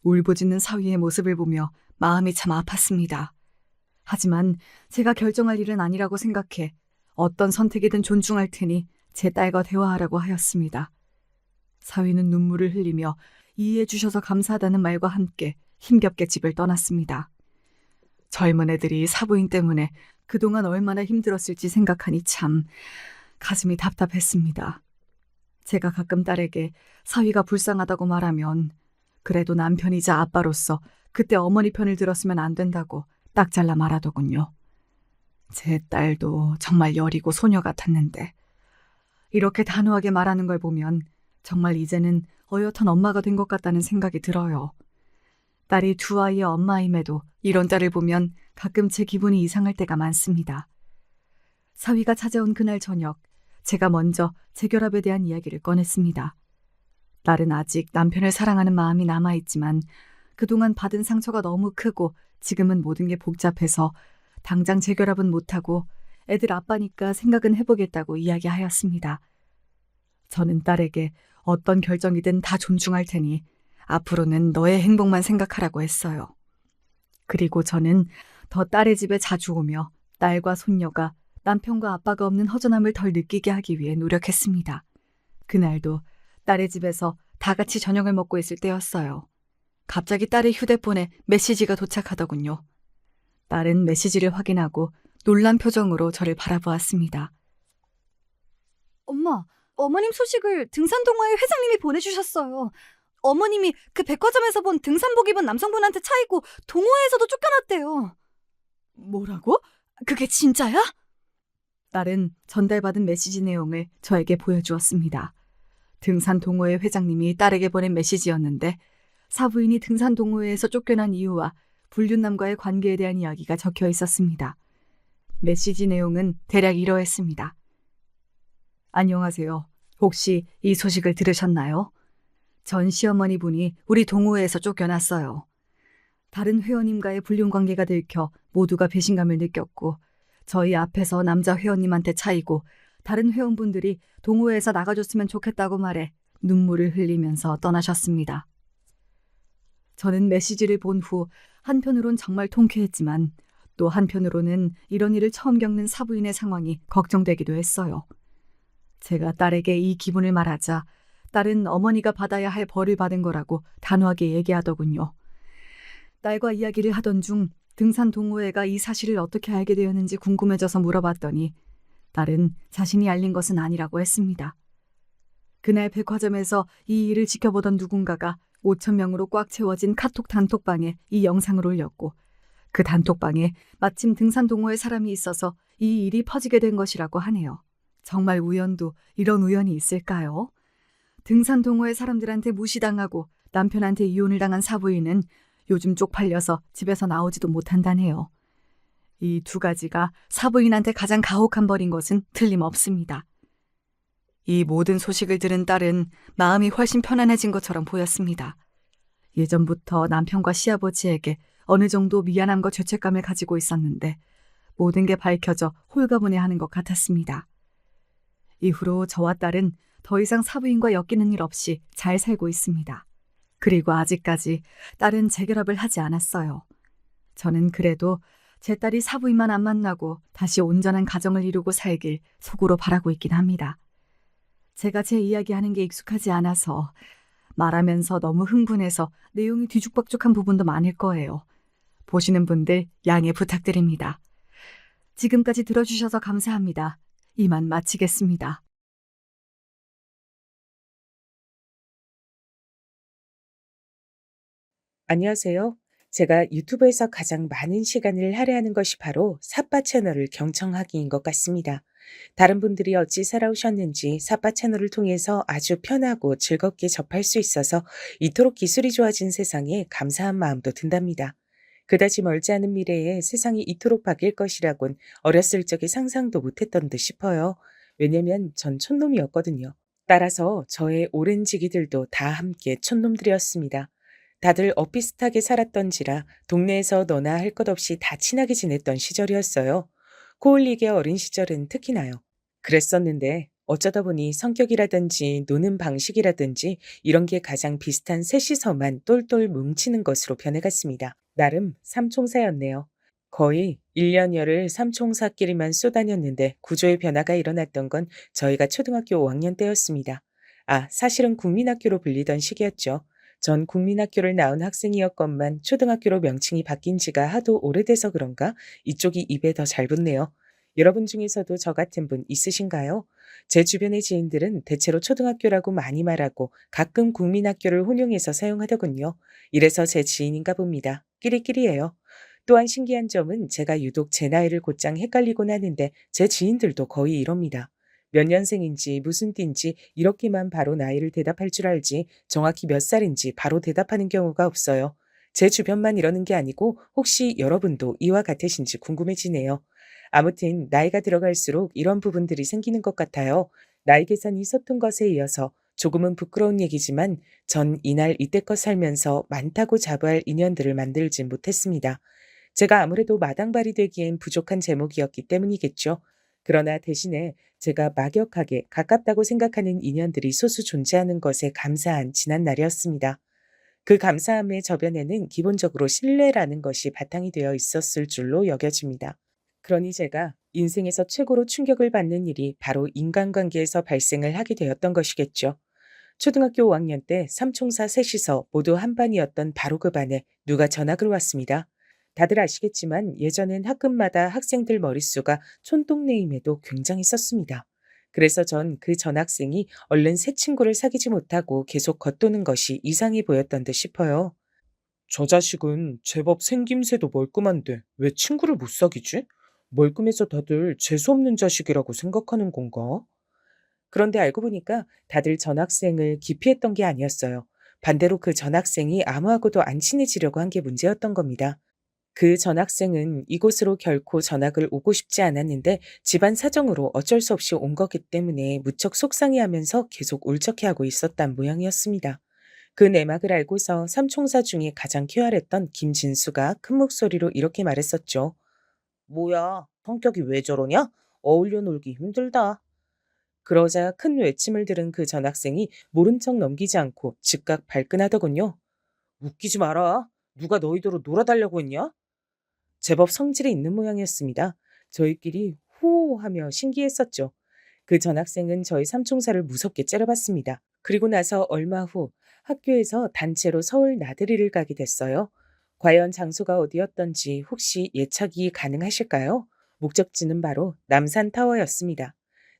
울부짖는 사위의 모습을 보며 마음이 참 아팠습니다. 하지만 제가 결정할 일은 아니라고 생각해 어떤 선택이든 존중할 테니 제 딸과 대화하라고 하였습니다. 사위는 눈물을 흘리며 이해해 주셔서 감사하다는 말과 함께 힘겹게 집을 떠났습니다. 젊은 애들이 사부인 때문에 그동안 얼마나 힘들었을지 생각하니 참 가슴이 답답했습니다. 제가 가끔 딸에게 사위가 불쌍하다고 말하면 그래도 남편이자 아빠로서 그때 어머니 편을 들었으면 안 된다고 딱 잘라 말하더군요. 제 딸도 정말 여리고 소녀 같았는데 이렇게 단호하게 말하는 걸 보면 정말 이제는 어엿한 엄마가 된 것 같다는 생각이 들어요. 딸이 두 아이의 엄마임에도 이런 딸을 보면 가끔 제 기분이 이상할 때가 많습니다. 사위가 찾아온 그날 저녁, 제가 먼저 재결합에 대한 이야기를 꺼냈습니다. 딸은 아직 남편을 사랑하는 마음이 남아있지만 그동안 받은 상처가 너무 크고 지금은 모든 게 복잡해서 당장 재결합은 못하고 애들 아빠니까 생각은 해보겠다고 이야기하였습니다. 저는 딸에게 어떤 결정이든 다 존중할 테니 앞으로는 너의 행복만 생각하라고 했어요. 그리고 저는 더 딸의 집에 자주 오며 딸과 손녀가 남편과 아빠가 없는 허전함을 덜 느끼게 하기 위해 노력했습니다. 그날도 딸의 집에서 다 같이 저녁을 먹고 있을 때였어요. 갑자기 딸의 휴대폰에 메시지가 도착하더군요. 딸은 메시지를 확인하고 놀란 표정으로 저를 바라보았습니다. 엄마, 어머님 소식을 등산동호회 회장님이 보내주셨어요. 어머님이 그 백화점에서 본 등산복 입은 남성분한테 차이고 동호회에서도 쫓겨났대요. 뭐라고? 그게 진짜야? 딸은 전달받은 메시지 내용을 저에게 보여주었습니다. 등산 동호회 회장님이 딸에게 보낸 메시지였는데 사부인이 등산 동호회에서 쫓겨난 이유와 불륜남과의 관계에 대한 이야기가 적혀 있었습니다. 메시지 내용은 대략 이러했습니다. 안녕하세요. 혹시 이 소식을 들으셨나요? 전 시어머니 분이 우리 동호회에서 쫓겨났어요. 다른 회원님과의 불륜 관계가 들켜 모두가 배신감을 느꼈고 저희 앞에서 남자 회원님한테 차이고 다른 회원분들이 동호회에서 나가줬으면 좋겠다고 말해 눈물을 흘리면서 떠나셨습니다. 저는 메시지를 본 후 한편으론 정말 통쾌했지만 또 한편으로는 이런 일을 처음 겪는 사부인의 상황이 걱정되기도 했어요. 제가 딸에게 이 기분을 말하자 딸은 어머니가 받아야 할 벌을 받은 거라고 단호하게 얘기하더군요. 딸과 이야기를 하던 중 등산 동호회가 이 사실을 어떻게 알게 되었는지 궁금해져서 물어봤더니 딸은 자신이 알린 것은 아니라고 했습니다. 그날 백화점에서 이 일을 지켜보던 누군가가 5,000명으로 꽉 채워진 카톡 단톡방에 이 영상을 올렸고 그 단톡방에 마침 등산 동호회 사람이 있어서 이 일이 퍼지게 된 것이라고 하네요. 정말 우연도 이런 우연이 있을까요? 등산 동호회 사람들한테 무시당하고 남편한테 이혼을 당한 사부인은 요즘 쪽팔려서 집에서 나오지도 못한다네요. 이 두 가지가 사부인한테 가장 가혹한 벌인 것은 틀림없습니다. 이 모든 소식을 들은 딸은 마음이 훨씬 편안해진 것처럼 보였습니다. 예전부터 남편과 시아버지에게 어느 정도 미안함과 죄책감을 가지고 있었는데 모든 게 밝혀져 홀가분해하는 것 같았습니다. 이후로 저와 딸은 더 이상 사부인과 엮이는 일 없이 잘 살고 있습니다. 그리고 아직까지 딸은 재결합을 하지 않았어요. 저는 그래도 제 딸이 사부인만 안 만나고 다시 온전한 가정을 이루고 살길 속으로 바라고 있긴 합니다. 제가 제 이야기하는 게 익숙하지 않아서 말하면서 너무 흥분해서 내용이 뒤죽박죽한 부분도 많을 거예요. 보시는 분들 양해 부탁드립니다. 지금까지 들어주셔서 감사합니다. 이만 마치겠습니다. 안녕하세요. 제가 유튜브에서 가장 많은 시간을 할애하는 것이 바로 삿바 채널을 경청하기인 것 같습니다. 다른 분들이 어찌 살아오셨는지 삿바 채널을 통해서 아주 편하고 즐겁게 접할 수 있어서 이토록 기술이 좋아진 세상에 감사한 마음도 든답니다. 그다지 멀지 않은 미래에 세상이 이토록 바뀔 것이라곤 어렸을 적에 상상도 못했던 듯 싶어요. 왜냐면 전 촌놈이었거든요. 따라서 저의 오랜 지기들도 다 함께 촌놈들이었습니다. 다들 엇비슷하게 살았던지라 동네에서 너나 할 것 없이 다 친하게 지냈던 시절이었어요. 코올리게 어린 시절은 특히나요. 그랬었는데 어쩌다 보니 성격이라든지 노는 방식이라든지 이런 게 가장 비슷한 셋이서만 똘똘 뭉치는 것으로 변해갔습니다. 나름 삼총사였네요. 거의 1년여를 삼총사끼리만 쏘다녔는데 구조의 변화가 일어났던 건 저희가 초등학교 5학년 때였습니다. 아, 사실은 국민학교로 불리던 시기였죠. 전 국민학교를 나온 학생이었건만 초등학교로 명칭이 바뀐 지가 하도 오래돼서 그런가 이쪽이 입에 더 잘 붙네요. 여러분 중에서도 저 같은 분 있으신가요? 제 주변의 지인들은 대체로 초등학교라고 많이 말하고 가끔 국민학교를 혼용해서 사용하더군요. 이래서 제 지인인가 봅니다. 끼리끼리예요. 또한 신기한 점은 제가 유독 제 나이를 곧장 헷갈리곤 하는데 제 지인들도 거의 이럽니다. 몇 년생인지 무슨 띠인지 이렇게만 바로 나이를 대답할 줄 알지 정확히 몇 살인지 바로 대답하는 경우가 없어요. 제 주변만 이러는 게 아니고 혹시 여러분도 이와 같으신지 궁금해지네요. 아무튼 나이가 들어갈수록 이런 부분들이 생기는 것 같아요. 나이 계산이 서툰 것에 이어서 조금은 부끄러운 얘기지만 전 이날 이때껏 살면서 많다고 자부할 인연들을 만들진 못했습니다. 제가 아무래도 마당발이 되기엔 부족한 제목이었기 때문이겠죠. 그러나 대신에 제가 막역하게 가깝다고 생각하는 인연들이 소수 존재하는 것에 감사한 지난 날이었습니다. 그 감사함의 저변에는 기본적으로 신뢰라는 것이 바탕이 되어 있었을 줄로 여겨집니다. 그러니 제가 인생에서 최고로 충격을 받는 일이 바로 인간관계에서 발생을 하게 되었던 것이겠죠. 초등학교 5학년 때 삼총사 셋이서 모두 한 반이었던 바로 그 반에 누가 전학을 왔습니다. 다들 아시겠지만 예전엔 학급마다 학생들 머릿수가 촌동네임에도 굉장했었습니다. 그래서 전 그 전학생이 얼른 새 친구를 사귀지 못하고 계속 겉도는 것이 이상해 보였던 듯 싶어요. 저 자식은 제법 생김새도 멀끔한데 왜 친구를 못 사귀지? 멀끔해서 다들 재수없는 자식이라고 생각하는 건가? 그런데 알고 보니까 다들 전학생을 기피했던 게 아니었어요. 반대로 그 전학생이 아무하고도 안 친해지려고 한 게 문제였던 겁니다. 그 전학생은 이곳으로 결코 전학을 오고 싶지 않았는데 집안 사정으로 어쩔 수 없이 온 거기 때문에 무척 속상해하면서 계속 울적해하고 있었단 모양이었습니다. 그 내막을 알고서 삼총사 중에 가장 쾌활했던 김진수가 큰 목소리로 이렇게 말했었죠. 뭐야, 성격이 왜 저러냐? 어울려 놀기 힘들다. 그러자 큰 외침을 들은 그 전학생이 모른 척 넘기지 않고 즉각 발끈하더군요. 웃기지 마라. 누가 너희더러 놀아달라고 했냐? 제법 성질이 있는 모양이었습니다. 저희끼리 호호하며 신기했었죠. 그 전학생은 저희 삼총사를 무섭게 째려봤습니다. 그리고 나서 얼마 후 학교에서 단체로 서울 나들이를 가게 됐어요. 과연 장소가 어디였던지 혹시 예측이 가능하실까요? 목적지는 바로 남산타워였습니다.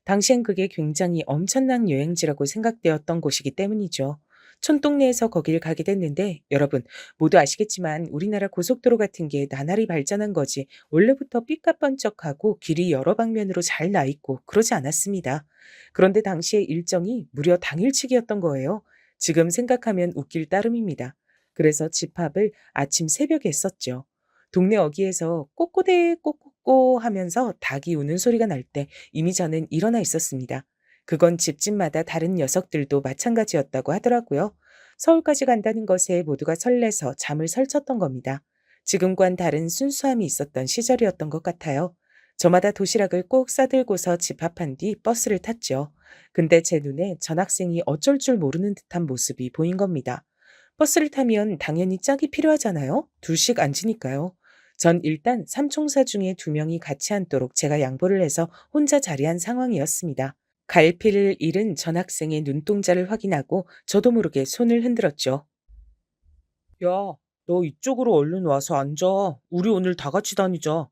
당시엔 그게 굉장히 엄청난 여행지라고 생각되었던 곳이기 때문이죠. 촌동네에서 거길 가게 됐는데 여러분 모두 아시겠지만 우리나라 고속도로 같은 게 나날이 발전한 거지 원래부터 삐까뻔쩍하고 길이 여러 방면으로 잘 나 있고 그러지 않았습니다. 그런데 당시의 일정이 무려 당일치기였던 거예요. 지금 생각하면 웃길 따름입니다. 그래서 집합을 아침 새벽에 했었죠. 동네 어귀에서 꼬꼬대 꼬꼬꼬 하면서 닭이 우는 소리가 날 때 이미 저는 일어나 있었습니다. 그건 집집마다 다른 녀석들도 마찬가지였다고 하더라고요. 서울까지 간다는 것에 모두가 설레서 잠을 설쳤던 겁니다. 지금과는 다른 순수함이 있었던 시절이었던 것 같아요. 저마다 도시락을 꼭 싸들고서 집합한 뒤 버스를 탔죠. 근데 제 눈에 전학생이 어쩔 줄 모르는 듯한 모습이 보인 겁니다. 버스를 타면 당연히 짝이 필요하잖아요. 둘씩 앉으니까요. 전 일단 삼총사 중에 2명이 같이 앉도록 제가 양보를 해서 혼자 자리한 상황이었습니다. 갈피를 잃은 전학생의 눈동자를 확인하고 저도 모르게 손을 흔들었죠. 야, 너 이쪽으로 얼른 와서 앉아. 우리 오늘 다 같이 다니자.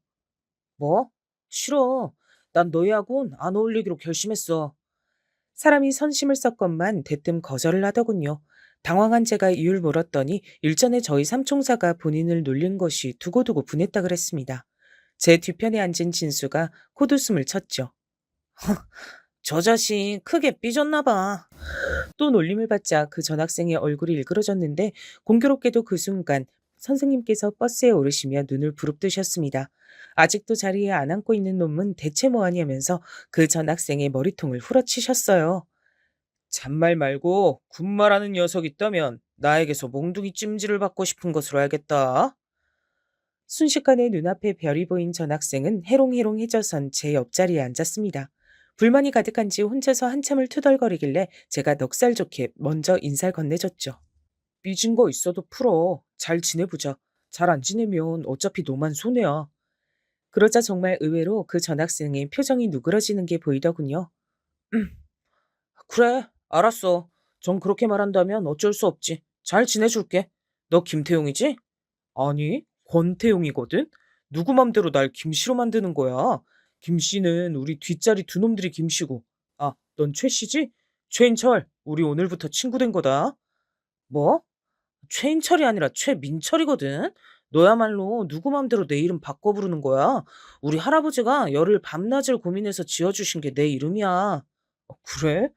뭐? 싫어. 난 너희하고는 안 어울리기로 결심했어. 사람이 선심을 썼건만 대뜸 거절을 하더군요. 당황한 제가 이유를 물었더니 일전에 저희 삼총사가 본인을 놀린 것이 두고두고 분했다 그랬습니다. 제 뒤편에 앉은 진수가 콧웃음을 쳤죠. 저 자식 크게 삐졌나 봐. 또 놀림을 받자 그 전학생의 얼굴이 일그러졌는데 공교롭게도 그 순간 선생님께서 버스에 오르시며 눈을 부릅뜨셨습니다. 아직도 자리에 안 앉고 있는 놈은 대체 뭐하냐면서 그 전 학생의 머리통을 후려치셨어요. 잔말 말고 군말하는 녀석 있다면 나에게서 몽둥이 찜질을 받고 싶은 것으로 알겠다. 순식간에 눈앞에 별이 보인 전 학생은 해롱해롱해져선 제 옆자리에 앉았습니다. 불만이 가득한지 혼자서 한참을 투덜거리길래 제가 넉살 좋게 먼저 인사를 건네줬죠. 삐진 거 있어도 풀어. 잘 지내보자. 잘 안 지내면 어차피 너만 손해야. 그러자 정말 의외로 그 전 학생의 표정이 누그러지는 게 보이더군요. 그래, 알았어. 정 그렇게 말한다면 어쩔 수 없지. 잘 지내줄게. 너 김태용이지? 아니, 권태용이거든? 누구 맘대로 날 김씨로 만드는 거야? 김씨는 우리 뒷자리 두 놈들이 김씨고. 아, 넌 최씨지? 최인철, 우리 오늘부터 친구 된 거다. 뭐? 최인철이 아니라 최민철이거든? 너야말로 누구 맘대로 내 이름 바꿔 부르는 거야? 우리 할아버지가 열흘 밤낮을 고민해서 지어주신 게 내 이름이야. 그래?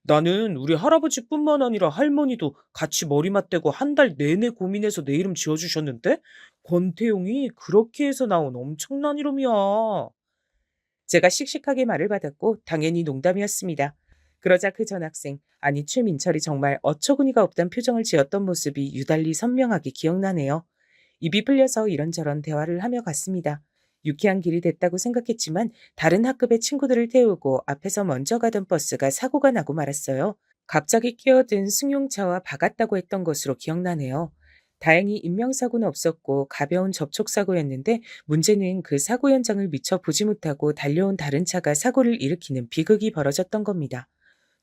나는 우리 할아버지뿐만 아니라 할머니도 같이 머리 맞대고 한 달 내내 고민해서 내 이름 지어주셨는데 권태용이 그렇게 해서 나온 엄청난 이름이야. 제가 씩씩하게 말을 받았고 당연히 농담이었습니다. 그러자 그 전 학생, 아니 최민철이 정말 어처구니가 없단 표정을 지었던 모습이 유달리 선명하게 기억나네요. 입이 풀려서 이런저런 대화를 하며 갔습니다. 유쾌한 길이 됐다고 생각했지만 다른 학급의 친구들을 태우고 앞에서 먼저 가던 버스가 사고가 나고 말았어요. 갑자기 끼어든 승용차와 박았다고 했던 것으로 기억나네요. 다행히 인명사고는 없었고 가벼운 접촉사고였는데 문제는 그 사고 현장을 미처 보지 못하고 달려온 다른 차가 사고를 일으키는 비극이 벌어졌던 겁니다.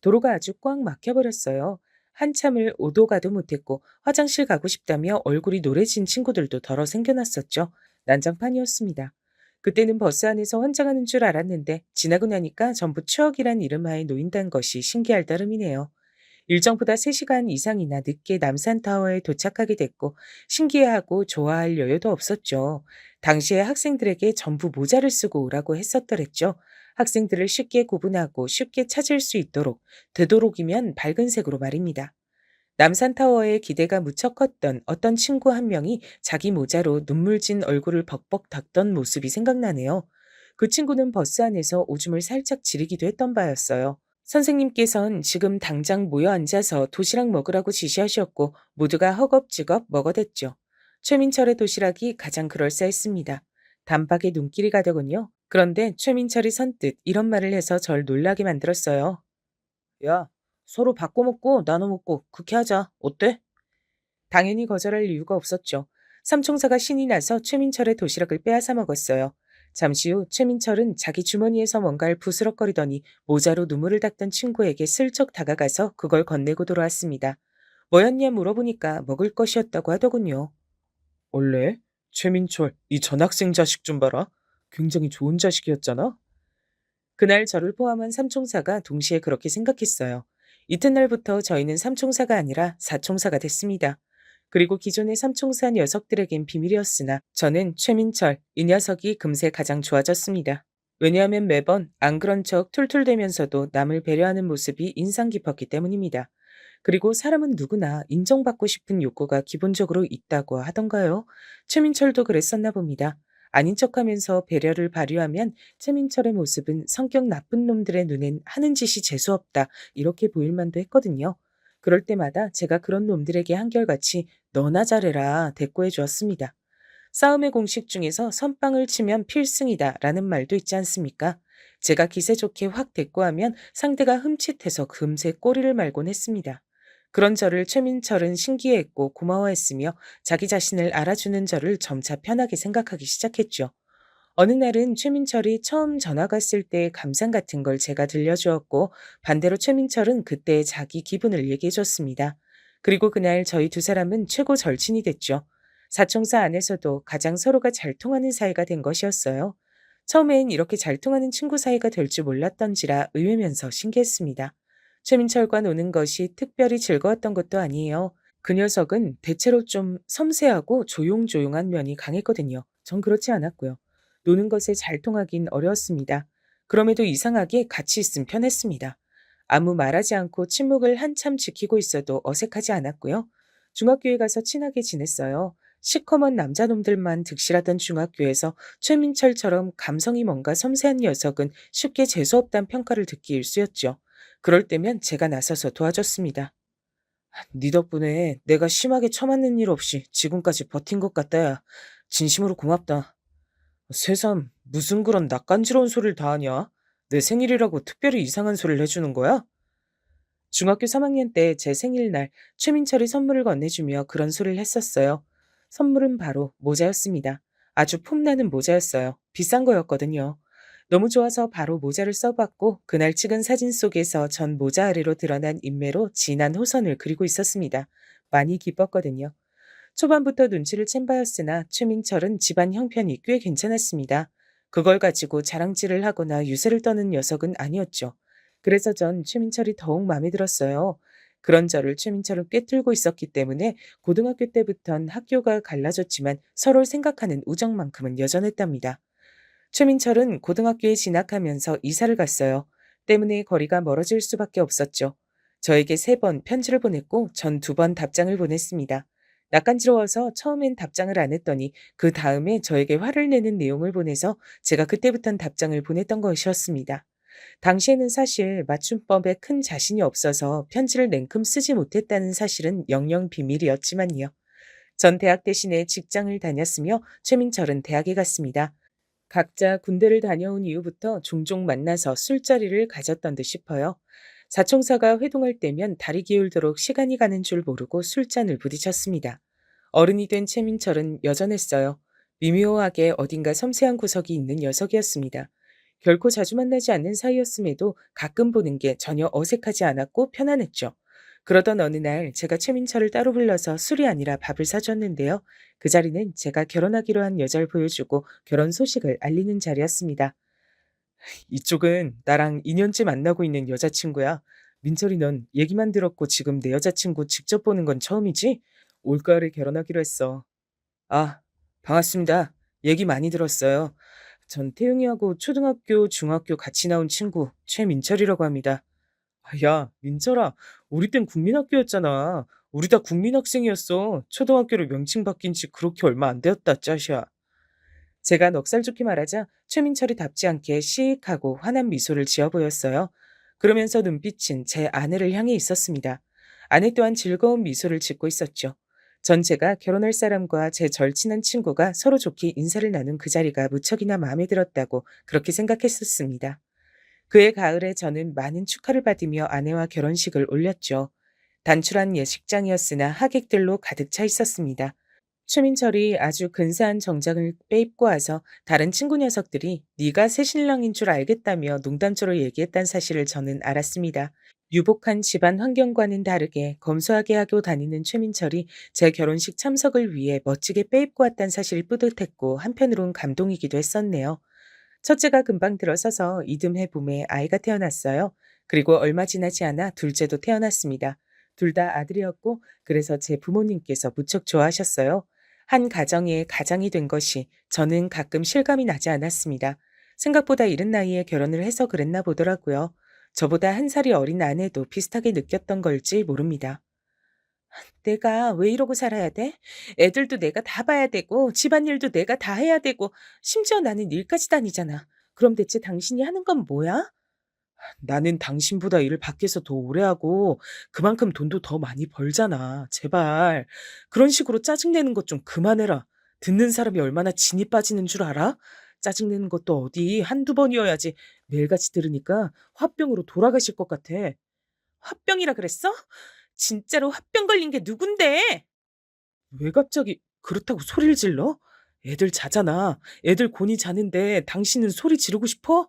도로가 아주 꽉 막혀버렸어요. 한참을 오도 가도 못했고 화장실 가고 싶다며 얼굴이 노래진 친구들도 덜어 생겨났었죠. 난장판이었습니다. 그때는 버스 안에서 환장하는 줄 알았는데 지나고 나니까 전부 추억이란 이름하에 놓인다는 것이 신기할 따름이네요. 일정보다 3시간 이상이나 늦게 남산타워에 도착하게 됐고 신기해하고 좋아할 여유도 없었죠. 당시에 학생들에게 전부 모자를 쓰고 오라고 했었더랬죠. 학생들을 쉽게 구분하고 쉽게 찾을 수 있도록, 되도록이면 밝은 색으로 말입니다. 남산타워에 기대가 무척 컸던 어떤 친구 한 명이 자기 모자로 눈물진 얼굴을 벅벅 닦던 모습이 생각나네요. 그 친구는 버스 안에서 오줌을 살짝 지르기도 했던 바였어요. 선생님께선 지금 당장 모여 앉아서 도시락 먹으라고 지시하셨고 모두가 허겁지겁 먹어댔죠. 최민철의 도시락이 가장 그럴싸했습니다. 단박에 눈길이 가더군요. 그런데 최민철이 선뜻 이런 말을 해서 절 놀라게 만들었어요. 야, 서로 바꿔 먹고 나눠 먹고 그렇게 하자. 어때? 당연히 거절할 이유가 없었죠. 삼총사가 신이 나서 최민철의 도시락을 빼앗아 먹었어요. 잠시 후 최민철은 자기 주머니에서 뭔가를 부스럭거리더니 모자로 눈물을 닦던 친구에게 슬쩍 다가가서 그걸 건네고 돌아왔습니다. 뭐였냐 물어보니까 먹을 것이었다고 하더군요. 원래 최민철 이 전학생 자식 좀 봐라. 굉장히 좋은 자식이었잖아. 그날 저를 포함한 삼총사가 동시에 그렇게 생각했어요. 이튿날부터 저희는 삼총사가 아니라 사총사가 됐습니다. 그리고 기존의 삼총사 녀석들에겐 비밀이었으나 저는 최민철, 이 녀석이 금세 가장 좋아졌습니다. 왜냐하면 매번 안 그런 척 툴툴대면서도 남을 배려하는 모습이 인상 깊었기 때문입니다. 그리고 사람은 누구나 인정받고 싶은 욕구가 기본적으로 있다고 하던가요? 최민철도 그랬었나 봅니다. 아닌 척하면서 배려를 발휘하면 최민철의 모습은 성격 나쁜 놈들의 눈엔 하는 짓이 재수없다 이렇게 보일 만도 했거든요. 그럴 때마다 제가 그런 놈들에게 한결같이 너나 잘해라 대꾸해 주었습니다. 싸움의 공식 중에서 선빵을 치면 필승이다 라는 말도 있지 않습니까? 제가 기세 좋게 확 대꾸하면 상대가 흠칫해서 금세 꼬리를 말곤 했습니다. 그런 저를 최민철은 신기해했고 고마워했으며 자기 자신을 알아주는 저를 점차 편하게 생각하기 시작했죠. 어느 날은 최민철이 처음 전화 갔을 때의 감상 같은 걸 제가 들려주었고 반대로 최민철은 그때의 자기 기분을 얘기해줬습니다. 그리고 그날 저희 두 사람은 최고 절친이 됐죠. 사총사 안에서도 가장 서로가 잘 통하는 사이가 된 것이었어요. 처음엔 이렇게 잘 통하는 친구 사이가 될 줄 몰랐던지라 의외면서 신기했습니다. 최민철과 노는 것이 특별히 즐거웠던 것도 아니에요. 그 녀석은 대체로 좀 섬세하고 조용조용한 면이 강했거든요. 전 그렇지 않았고요. 노는 것에 잘 통하긴 어려웠습니다. 그럼에도 이상하게 같이 있음 편했습니다. 아무 말하지 않고 침묵을 한참 지키고 있어도 어색하지 않았고요. 중학교에 가서 친하게 지냈어요. 시커먼 남자놈들만 득실하던 중학교에서 최민철처럼 감성이 뭔가 섬세한 녀석은 쉽게 재수없단 평가를 듣기 일쑤였죠. 그럴 때면 제가 나서서 도와줬습니다. 네 덕분에 내가 심하게 처맞는 일 없이 지금까지 버틴 것 같다, 야. 진심으로 고맙다. 새삼, 무슨 그런 낯간지러운 소리를 다 하냐? 내 생일이라고 특별히 이상한 소리를 해주는 거야? 중학교 3학년 때 제 생일날 최민철이 선물을 건네주며 그런 소리를 했었어요. 선물은 바로 모자였습니다. 아주 폼나는 모자였어요. 비싼 거였거든요. 너무 좋아서 바로 모자를 써봤고 그날 찍은 사진 속에서 전 모자 아래로 드러난 인매로 진한 호선을 그리고 있었습니다. 많이 기뻤거든요. 초반부터 눈치를 챈 바였으나 최민철은 집안 형편이 꽤 괜찮았습니다. 그걸 가지고 자랑질을 하거나 유세를 떠는 녀석은 아니었죠. 그래서 전 최민철이 더욱 마음에 들었어요. 그런 저를 최민철은 꿰뚫고 있었기 때문에 고등학교 때부턴 학교가 갈라졌지만 서로를 생각하는 우정만큼은 여전했답니다. 최민철은 고등학교에 진학하면서 이사를 갔어요. 때문에 거리가 멀어질 수밖에 없었죠. 저에게 3번 편지를 보냈고 전 2번 답장을 보냈습니다. 낯간지러워서 처음엔 답장을 안 했더니 그 다음에 저에게 화를 내는 내용을 보내서 제가 그때부턴 답장을 보냈던 것이었습니다. 당시에는 사실 맞춤법에 큰 자신이 없어서 편지를 냉큼 쓰지 못했다는 사실은 영영 비밀이었지만요. 전 대학 대신에 직장을 다녔으며 최민철은 대학에 갔습니다. 각자 군대를 다녀온 이후부터 종종 만나서 술자리를 가졌던 듯 싶어요. 사총사가 회동할 때면 다리 기울도록 시간이 가는 줄 모르고 술잔을 부딪혔습니다. 어른이 된 최민철은 여전했어요. 미묘하게 어딘가 섬세한 구석이 있는 녀석이었습니다. 결코 자주 만나지 않는 사이였음에도 가끔 보는 게 전혀 어색하지 않았고 편안했죠. 그러던 어느 날 제가 최민철을 따로 불러서 술이 아니라 밥을 사줬는데요. 그 자리는 제가 결혼하기로 한 여자를 보여주고 결혼 소식을 알리는 자리였습니다. 이쪽은 나랑 2년째 만나고 있는 여자친구야. 민철이 넌 얘기만 들었고 지금 내 여자친구 직접 보는 건 처음이지? 올가을에 결혼하기로 했어. 아, 반갑습니다. 얘기 많이 들었어요. 전 태용이하고 초등학교, 중학교 같이 나온 친구 최민철이라고 합니다. 야, 민철아, 우리 땐 국민학교였잖아. 우리 다 국민학생이었어. 초등학교로 명칭 바뀐 지 그렇게 얼마 안 되었다, 짜샤. 제가 넉살 좋게 말하자 최민철이 답지 않게 시익하고 환한 미소를 지어 보였어요. 그러면서 눈빛은 제 아내를 향해 있었습니다. 아내 또한 즐거운 미소를 짓고 있었죠. 전 제가 결혼할 사람과 제 절친한 친구가 서로 좋게 인사를 나눈 그 자리가 무척이나 마음에 들었다고 그렇게 생각했었습니다. 그해 가을에 저는 많은 축하를 받으며 아내와 결혼식을 올렸죠. 단출한 예식장이었으나 하객들로 가득 차 있었습니다. 최민철이 아주 근사한 정장을 빼입고 와서 다른 친구 녀석들이 네가 새 신랑인 줄 알겠다며 농담조로 얘기했단 사실을 저는 알았습니다. 유복한 집안 환경과는 다르게 검소하게 하고 다니는 최민철이 제 결혼식 참석을 위해 멋지게 빼입고 왔단 사실이 뿌듯했고 한편으론 감동이기도 했었네요. 첫째가 금방 들어서서 이듬해 봄에 아이가 태어났어요. 그리고 얼마 지나지 않아 둘째도 태어났습니다. 둘 다 아들이었고 그래서 제 부모님께서 무척 좋아하셨어요. 한 가정의 가장이 된 것이 저는 가끔 실감이 나지 않았습니다. 생각보다 이른 나이에 결혼을 해서 그랬나 보더라고요. 저보다 1살이 어린 아내도 비슷하게 느꼈던 걸지 모릅니다. 내가 왜 이러고 살아야 돼? 애들도 내가 다 봐야 되고 집안일도 내가 다 해야 되고 심지어 나는 일까지 다니잖아. 그럼 대체 당신이 하는 건 뭐야? 나는 당신보다 일을 밖에서 더 오래 하고 그만큼 돈도 더 많이 벌잖아. 제발. 그런 식으로 짜증내는 것 좀 그만해라. 듣는 사람이 얼마나 진이 빠지는 줄 알아? 짜증내는 것도 어디 한두 번이어야지 매일같이 들으니까 화병으로 돌아가실 것 같아. 화병이라 그랬어? 진짜로 화병 걸린 게 누군데? 왜 갑자기 그렇다고 소리를 질러? 애들 자잖아. 애들 곤히 자는데 당신은 소리 지르고 싶어?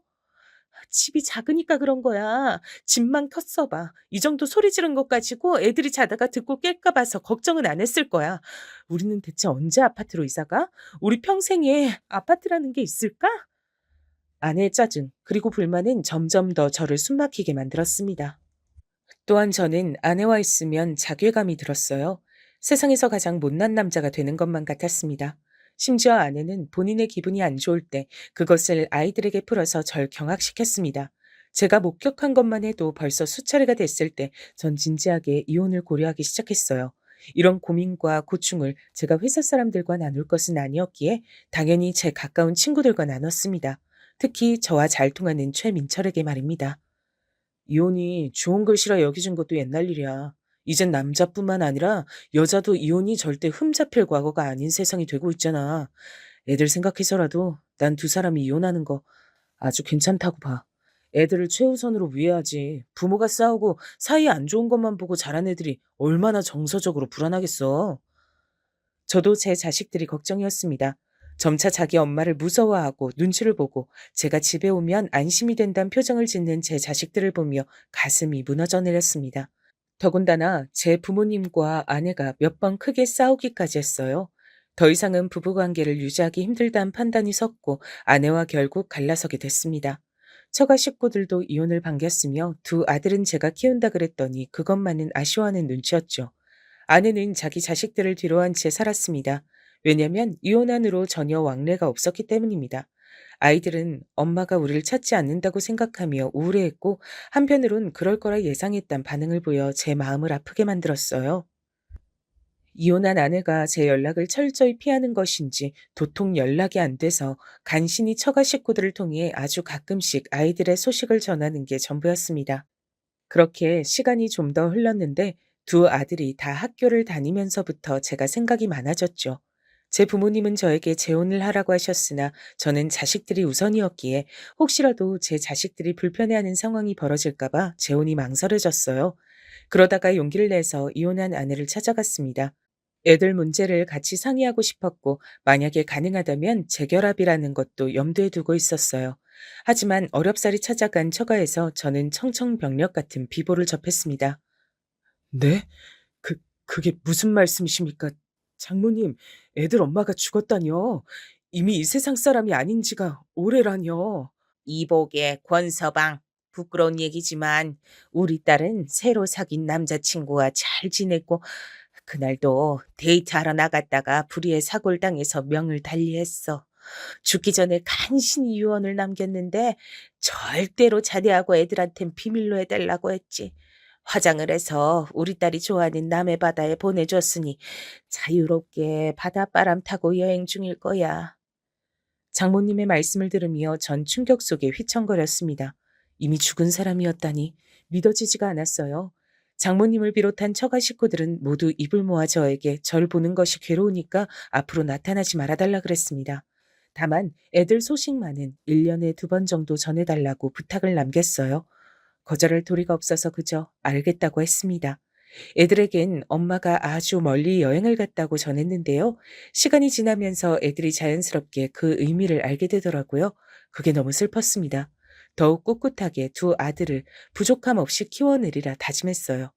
집이 작으니까 그런 거야. 집만 컸어 봐. 이 정도 소리 지른 것 가지고 애들이 자다가 듣고 깰까 봐서 걱정은 안 했을 거야. 우리는 대체 언제 아파트로 이사 가? 우리 평생에 아파트라는 게 있을까? 아내의 짜증 그리고 불만은 점점 더 저를 숨막히게 만들었습니다. 또한 저는 아내와 있으면 자괴감이 들었어요. 세상에서 가장 못난 남자가 되는 것만 같았습니다. 심지어 아내는 본인의 기분이 안 좋을 때 그것을 아이들에게 풀어서 절 경악시켰습니다. 제가 목격한 것만 해도 벌써 수차례가 됐을 때 전 진지하게 이혼을 고려하기 시작했어요. 이런 고민과 고충을 제가 회사 사람들과 나눌 것은 아니었기에 당연히 제 가까운 친구들과 나눴습니다. 특히 저와 잘 통하는 최민철에게 말입니다. 이혼이 좋은 글씨라 여겨진 것도 옛날 일이야. 이젠 남자뿐만 아니라 여자도 이혼이 절대 흠잡힐 과거가 아닌 세상이 되고 있잖아. 애들 생각해서라도 난 두 사람이 이혼하는 거 아주 괜찮다고 봐. 애들을 최우선으로 위해야지. 부모가 싸우고 사이 안 좋은 것만 보고 자란 애들이 얼마나 정서적으로 불안하겠어. 저도 제 자식들이 걱정이었습니다. 점차 자기 엄마를 무서워하고 눈치를 보고 제가 집에 오면 안심이 된다는 표정을 짓는 제 자식들을 보며 가슴이 무너져 내렸습니다. 더군다나 제 부모님과 아내가 몇 번 크게 싸우기까지 했어요. 더 이상은 부부관계를 유지하기 힘들다는 판단이 섰고 아내와 결국 갈라서게 됐습니다. 처가 식구들도 이혼을 반겼으며 두 아들은 제가 키운다 그랬더니 그것만은 아쉬워하는 눈치였죠. 아내는 자기 자식들을 뒤로한 채 살았습니다. 왜냐면 이혼한 후로 전혀 왕래가 없었기 때문입니다. 아이들은 엄마가 우리를 찾지 않는다고 생각하며 우울해했고 한편으론 그럴 거라 예상했단 반응을 보여 제 마음을 아프게 만들었어요. 이혼한 아내가 제 연락을 철저히 피하는 것인지 도통 연락이 안 돼서 간신히 처가 식구들을 통해 아주 가끔씩 아이들의 소식을 전하는 게 전부였습니다. 그렇게 시간이 좀 더 흘렀는데 두 아들이 다 학교를 다니면서부터 제가 생각이 많아졌죠. 제 부모님은 저에게 재혼을 하라고 하셨으나 저는 자식들이 우선이었기에 혹시라도 제 자식들이 불편해하는 상황이 벌어질까봐 재혼이 망설여졌어요. 그러다가 용기를 내서 이혼한 아내를 찾아갔습니다. 애들 문제를 같이 상의하고 싶었고 만약에 가능하다면 재결합이라는 것도 염두에 두고 있었어요. 하지만 어렵사리 찾아간 처가에서 저는 청천벽력 같은 비보를 접했습니다. 네? 그게 무슨 말씀이십니까? 장모님, 애들 엄마가 죽었다뇨. 이미 이 세상 사람이 아닌 지가 오래라뇨. 이복의 권서방, 부끄러운 얘기지만 우리 딸은 새로 사귄 남자친구와 잘 지냈고 그날도 데이트하러 나갔다가 불의의 사고를 당해서 명을 달리했어. 죽기 전에 간신히 유언을 남겼는데 절대로 자네하고 애들한텐 비밀로 해달라고 했지. 화장을 해서 우리 딸이 좋아하는 남해 바다에 보내줬으니 자유롭게 바닷바람 타고 여행 중일 거야. 장모님의 말씀을 들으며 전 충격 속에 휘청거렸습니다. 이미 죽은 사람이었다니 믿어지지가 않았어요. 장모님을 비롯한 처가 식구들은 모두 입을 모아 저에게 절 보는 것이 괴로우니까 앞으로 나타나지 말아달라 그랬습니다. 다만 애들 소식만은 1년에 2번 정도 전해달라고 부탁을 남겼어요. 거절할 도리가 없어서 그저 알겠다고 했습니다. 애들에겐 엄마가 아주 멀리 여행을 갔다고 전했는데요. 시간이 지나면서 애들이 자연스럽게 그 의미를 알게 되더라고요. 그게 너무 슬펐습니다. 더욱 꿋꿋하게 두 아들을 부족함 없이 키워내리라 다짐했어요.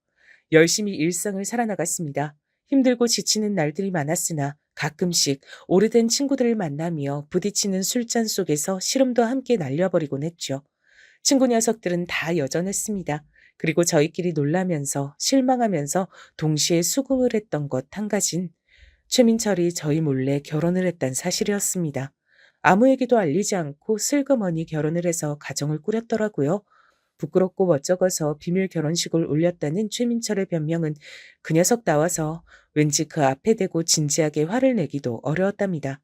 열심히 일상을 살아나갔습니다. 힘들고 지치는 날들이 많았으나 가끔씩 오래된 친구들을 만나며 부딪히는 술잔 속에서 시름도 함께 날려버리곤 했죠. 친구 녀석들은 다 여전했습니다. 그리고 저희끼리 놀라면서 실망하면서 동시에 수긍을 했던 것 한 가진 최민철이 저희 몰래 결혼을 했단 사실이었습니다. 아무에게도 알리지 않고 슬그머니 결혼을 해서 가정을 꾸렸더라고요. 부끄럽고 멋쩍어서 비밀 결혼식을 올렸다는 최민철의 변명은 그 녀석 나와서 왠지 그 앞에 대고 진지하게 화를 내기도 어려웠답니다.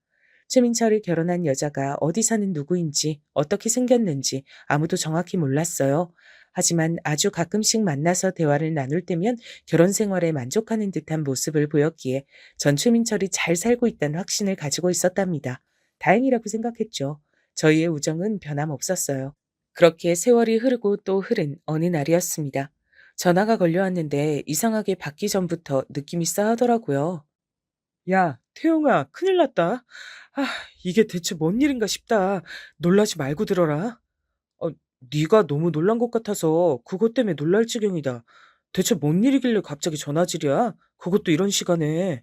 최민철이 결혼한 여자가 어디 사는 누구인지 어떻게 생겼는지 아무도 정확히 몰랐어요. 하지만 아주 가끔씩 만나서 대화를 나눌 때면 결혼 생활에 만족하는 듯한 모습을 보였기에 전 최민철이 잘 살고 있다는 확신을 가지고 있었답니다. 다행이라고 생각했죠. 저희의 우정은 변함없었어요. 그렇게 세월이 흐르고 또 흐른 어느 날이었습니다. 전화가 걸려왔는데 이상하게 받기 전부터 느낌이 싸하더라고요. 야, 태용아, 큰일 났다. 아, 이게 대체 뭔 일인가 싶다. 놀라지 말고 들어라. 네가 너무 놀란 것 같아서 그것 때문에 놀랄 지경이다. 대체 뭔 일이길래 갑자기 전화질이야? 그것도 이런 시간에.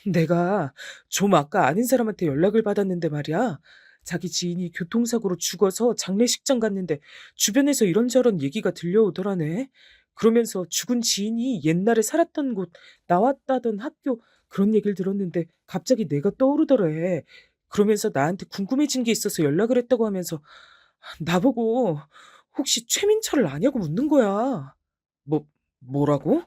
내가 좀 아까 아는 사람한테 연락을 받았는데 말이야. 자기 지인이 교통사고로 죽어서 장례식장 갔는데 주변에서 이런저런 얘기가 들려오더라네. 그러면서 죽은 지인이 옛날에 살았던 곳, 나왔다던 학교 그런 얘기를 들었는데 갑자기 내가 떠오르더래. 그러면서 나한테 궁금해진 게 있어서 연락을 했다고 하면서 나보고 혹시 최민철을 아냐고 묻는 거야. 뭐라고?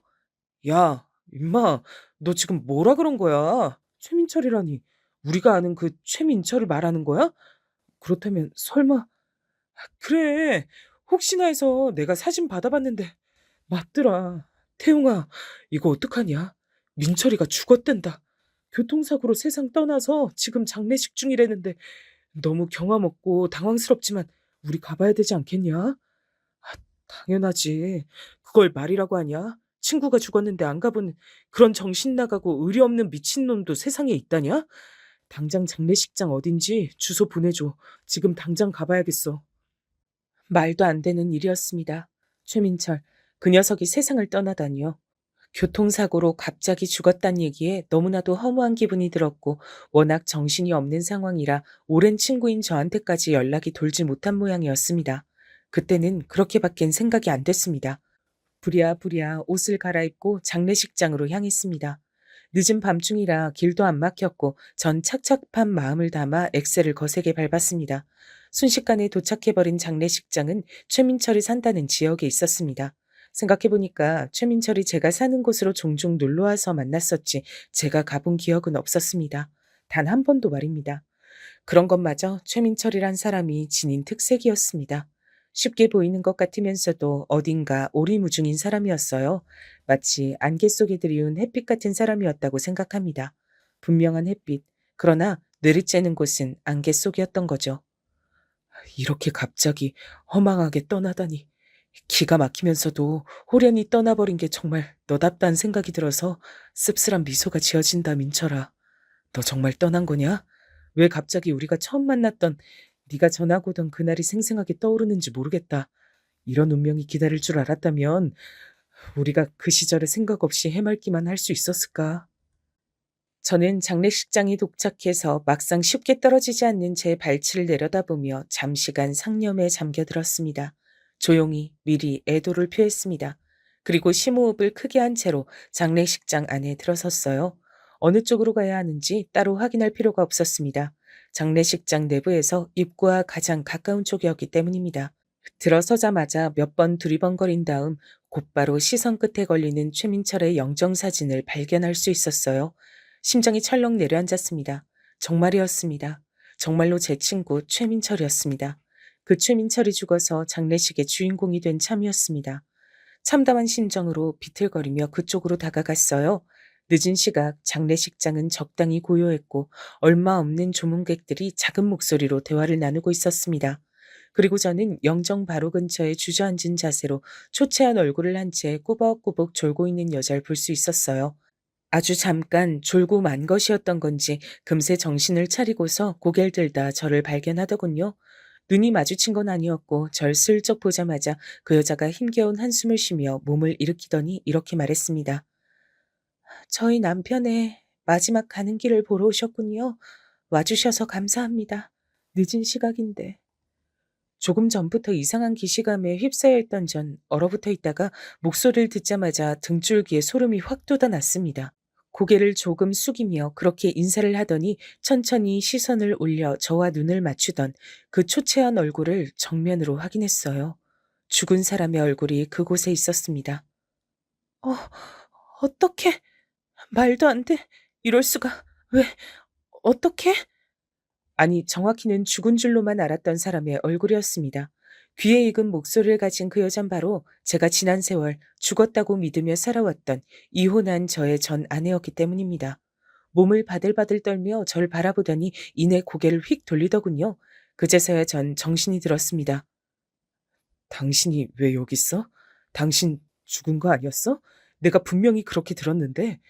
야, 임마, 너 지금 뭐라 그런 거야? 최민철이라니. 우리가 아는 그 최민철을 말하는 거야? 그렇다면 설마. 그래. 혹시나 해서 내가 사진 받아봤는데 맞더라. 태용아, 이거 어떡하냐? 민철이가 죽었댄다. 교통사고로 세상 떠나서 지금 장례식 중이라는데 너무 경화먹고 당황스럽지만 우리 가봐야 되지 않겠냐? 당연하지. 그걸 말이라고 하냐? 친구가 죽었는데 안 가본 그런 정신 나가고 의리 없는 미친놈도 세상에 있다냐? 당장 장례식장 어딘지 주소 보내줘. 지금 당장 가봐야겠어. 말도 안 되는 일이었습니다. 최민철, 그 녀석이 세상을 떠나다니요. 교통사고로 갑자기 죽었단 얘기에 너무나도 허무한 기분이 들었고 워낙 정신이 없는 상황이라 오랜 친구인 저한테까지 연락이 돌지 못한 모양이었습니다. 그때는 그렇게밖엔 생각이 안 됐습니다. 부랴부랴 옷을 갈아입고 장례식장으로 향했습니다. 늦은 밤중이라 길도 안 막혔고 전 착착한 마음을 담아 엑셀을 거세게 밟았습니다. 순식간에 도착해버린 장례식장은 최민철이 산다는 지역에 있었습니다. 생각해보니까 최민철이 제가 사는 곳으로 종종 놀러와서 만났었지 제가 가본 기억은 없었습니다. 단 한 번도 말입니다. 그런 것마저 최민철이란 사람이 지닌 특색이었습니다. 쉽게 보이는 것 같으면서도 어딘가 오리무중인 사람이었어요. 마치 안개 속에 들이운 햇빛 같은 사람이었다고 생각합니다. 분명한 햇빛, 그러나 뇌를 째는 곳은 안개 속이었던 거죠. 이렇게 갑자기 허망하게 떠나다니. 기가 막히면서도 호련히 떠나버린 게 정말 너답다는 생각이 들어서 씁쓸한 미소가 지어진다, 민철아. 너 정말 떠난 거냐? 왜 갑자기 우리가 처음 만났던 네가 전하고 오던 그날이 생생하게 떠오르는지 모르겠다. 이런 운명이 기다릴 줄 알았다면 우리가 그 시절에 생각 없이 해맑기만 할 수 있었을까? 저는 장례식장에 도착해서 막상 쉽게 떨어지지 않는 제 발치를 내려다보며 잠시간 상념에 잠겨들었습니다. 조용히 미리 애도를 표했습니다. 그리고 심호흡을 크게 한 채로 장례식장 안에 들어섰어요. 어느 쪽으로 가야 하는지 따로 확인할 필요가 없었습니다. 장례식장 내부에서 입구와 가장 가까운 쪽이었기 때문입니다. 들어서자마자 몇 번 두리번거린 다음 곧바로 시선 끝에 걸리는 최민철의 영정사진을 발견할 수 있었어요. 심장이 철렁 내려앉았습니다. 정말이었습니다. 정말로 제 친구 최민철이었습니다. 그 최민철이 죽어서 장례식의 주인공이 된 참이었습니다. 참담한 심정으로 비틀거리며 그쪽으로 다가갔어요. 늦은 시각 장례식장은 적당히 고요했고 얼마 없는 조문객들이 작은 목소리로 대화를 나누고 있었습니다. 그리고 저는 영정 바로 근처에 주저앉은 자세로 초췌한 얼굴을 한 채 꾸벅꾸벅 졸고 있는 여자를 볼 수 있었어요. 아주 잠깐 졸고 만 것이었던 건지 금세 정신을 차리고서 고개를 들다 저를 발견하더군요. 눈이 마주친 건 아니었고 절 슬쩍 보자마자 그 여자가 힘겨운 한숨을 쉬며 몸을 일으키더니 이렇게 말했습니다. 저희 남편의 마지막 가는 길을 보러 오셨군요. 와주셔서 감사합니다. 늦은 시각인데. 조금 전부터 이상한 기시감에 휩싸여 있던 전 얼어붙어 있다가 목소리를 듣자마자 등줄기에 소름이 확 돋아났습니다. 고개를 조금 숙이며 그렇게 인사를 하더니 천천히 시선을 올려 저와 눈을 맞추던 그 초췌한 얼굴을 정면으로 확인했어요. 죽은 사람의 얼굴이 그곳에 있었습니다. 어, 어떻게? 말도 안 돼. 이럴 수가. 왜? 어떻게? 아니, 정확히는 죽은 줄로만 알았던 사람의 얼굴이었습니다. 귀에 익은 목소리를 가진 그 여잔 바로 제가 지난 세월 죽었다고 믿으며 살아왔던 이혼한 저의 전 아내였기 때문입니다. 몸을 바들바들 떨며 절 바라보더니 이내 고개를 휙 돌리더군요. 그제서야 전 정신이 들었습니다. 당신이 왜 여기 있어? 당신 죽은 거 아니었어? 내가 분명히 그렇게 들었는데.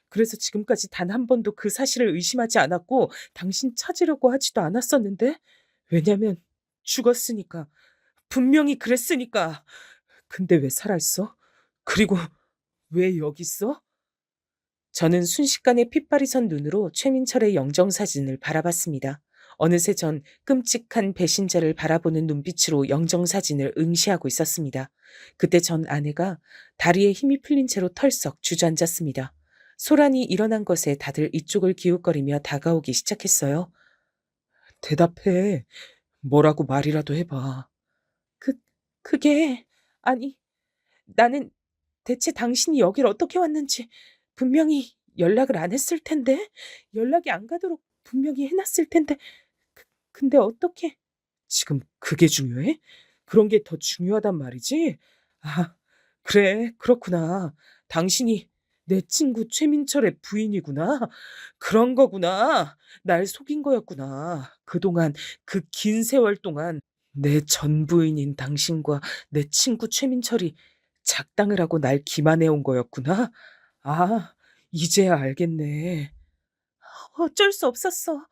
그래서 지금까지 단 한 번도 그 사실을 의심하지 않았고 당신 찾으려고 하지도 않았었는데. 왜냐면 죽었으니까. 분명히 그랬으니까. 근데 왜 살아있어? 그리고 왜 여기 있어? 저는 순식간에 핏발이 선 눈으로 최민철의 영정사진을 바라봤습니다. 어느새 전 끔찍한 배신자를 바라보는 눈빛으로 영정사진을 응시하고 있었습니다. 그때 전 아내가 다리에 힘이 풀린 채로 털썩 주저앉았습니다. 소란이 일어난 것에 다들 이쪽을 기웃거리며 다가오기 시작했어요. 대답해. 뭐라고 말이라도 해봐. 그게, 아니, 나는 대체 당신이 여길 어떻게 왔는지, 분명히 연락을 안 했을 텐데. 연락이 안 가도록 분명히 해놨을 텐데. 근데 어떻게? 지금 그게 중요해? 그런 게 더 중요하단 말이지? 아, 그래, 그렇구나. 당신이 내 친구 최민철의 부인이구나. 그런 거구나. 날 속인 거였구나. 그동안, 그 긴 세월 동안 내 전 부인인 당신과 내 친구 최민철이 작당을 하고 날 기만해 온 거였구나. 아, 이제야 알겠네. 어쩔 수 없었어.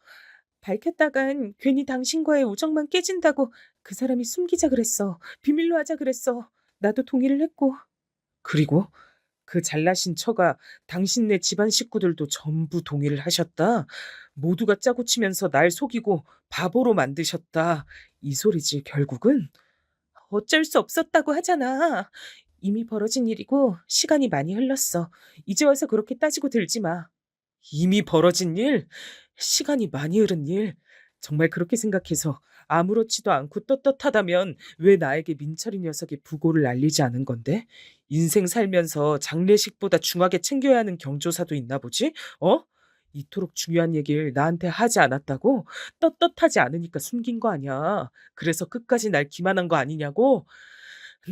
밝혔다간 괜히 당신과의 우정만 깨진다고 그 사람이 숨기자 그랬어. 비밀로 하자 그랬어. 나도 동의를 했고. 그리고 그 잘나신 처가 당신네 집안 식구들도 전부 동의를 하셨다. 모두가 짜고 치면서 날 속이고 바보로 만드셨다. 이 소리지 결국은. 어쩔 수 없었다고 하잖아. 이미 벌어진 일이고 시간이 많이 흘렀어. 이제 와서 그렇게 따지고 들지 마. 이미 벌어진 일? 시간이 많이 흐른 일? 정말 그렇게 생각해서 아무렇지도 않고 떳떳하다면 왜 나에게 민철이 녀석의 부고를 알리지 않은 건데? 인생 살면서 장례식보다 중하게 챙겨야 하는 경조사도 있나 보지? 어? 이토록 중요한 얘기를 나한테 하지 않았다고? 떳떳하지 않으니까 숨긴 거 아니야. 그래서 끝까지 날 기만한 거 아니냐고?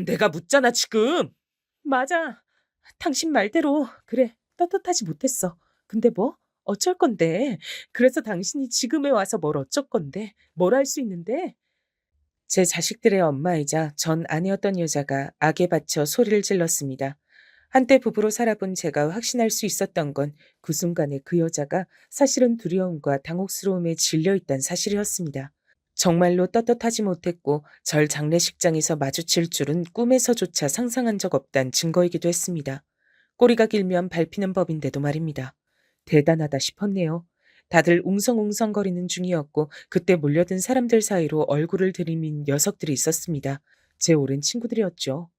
내가 묻잖아, 지금. 맞아. 당신 말대로 그래. 떳떳하지 못했어. 근데 뭐? 어쩔 건데. 그래서 당신이 지금에 와서 뭘 어쩔 건데. 뭘 할 수 있는데? 제 자식들의 엄마이자 전 아내였던 여자가 악에 받쳐 소리를 질렀습니다. 한때 부부로 살아본 제가 확신할 수 있었던 건 그 순간에 그 여자가 사실은 두려움과 당혹스러움에 질려 있다는 사실이었습니다. 정말로 떳떳하지 못했고 절 장례식장에서 마주칠 줄은 꿈에서조차 상상한 적 없단 증거이기도 했습니다. 꼬리가 길면 밟히는 법인데도 말입니다. 대단하다 싶었네요. 다들 웅성웅성거리는 중이었고 그때 몰려든 사람들 사이로 얼굴을 들이민 녀석들이 있었습니다. 제 오랜 친구들이었죠.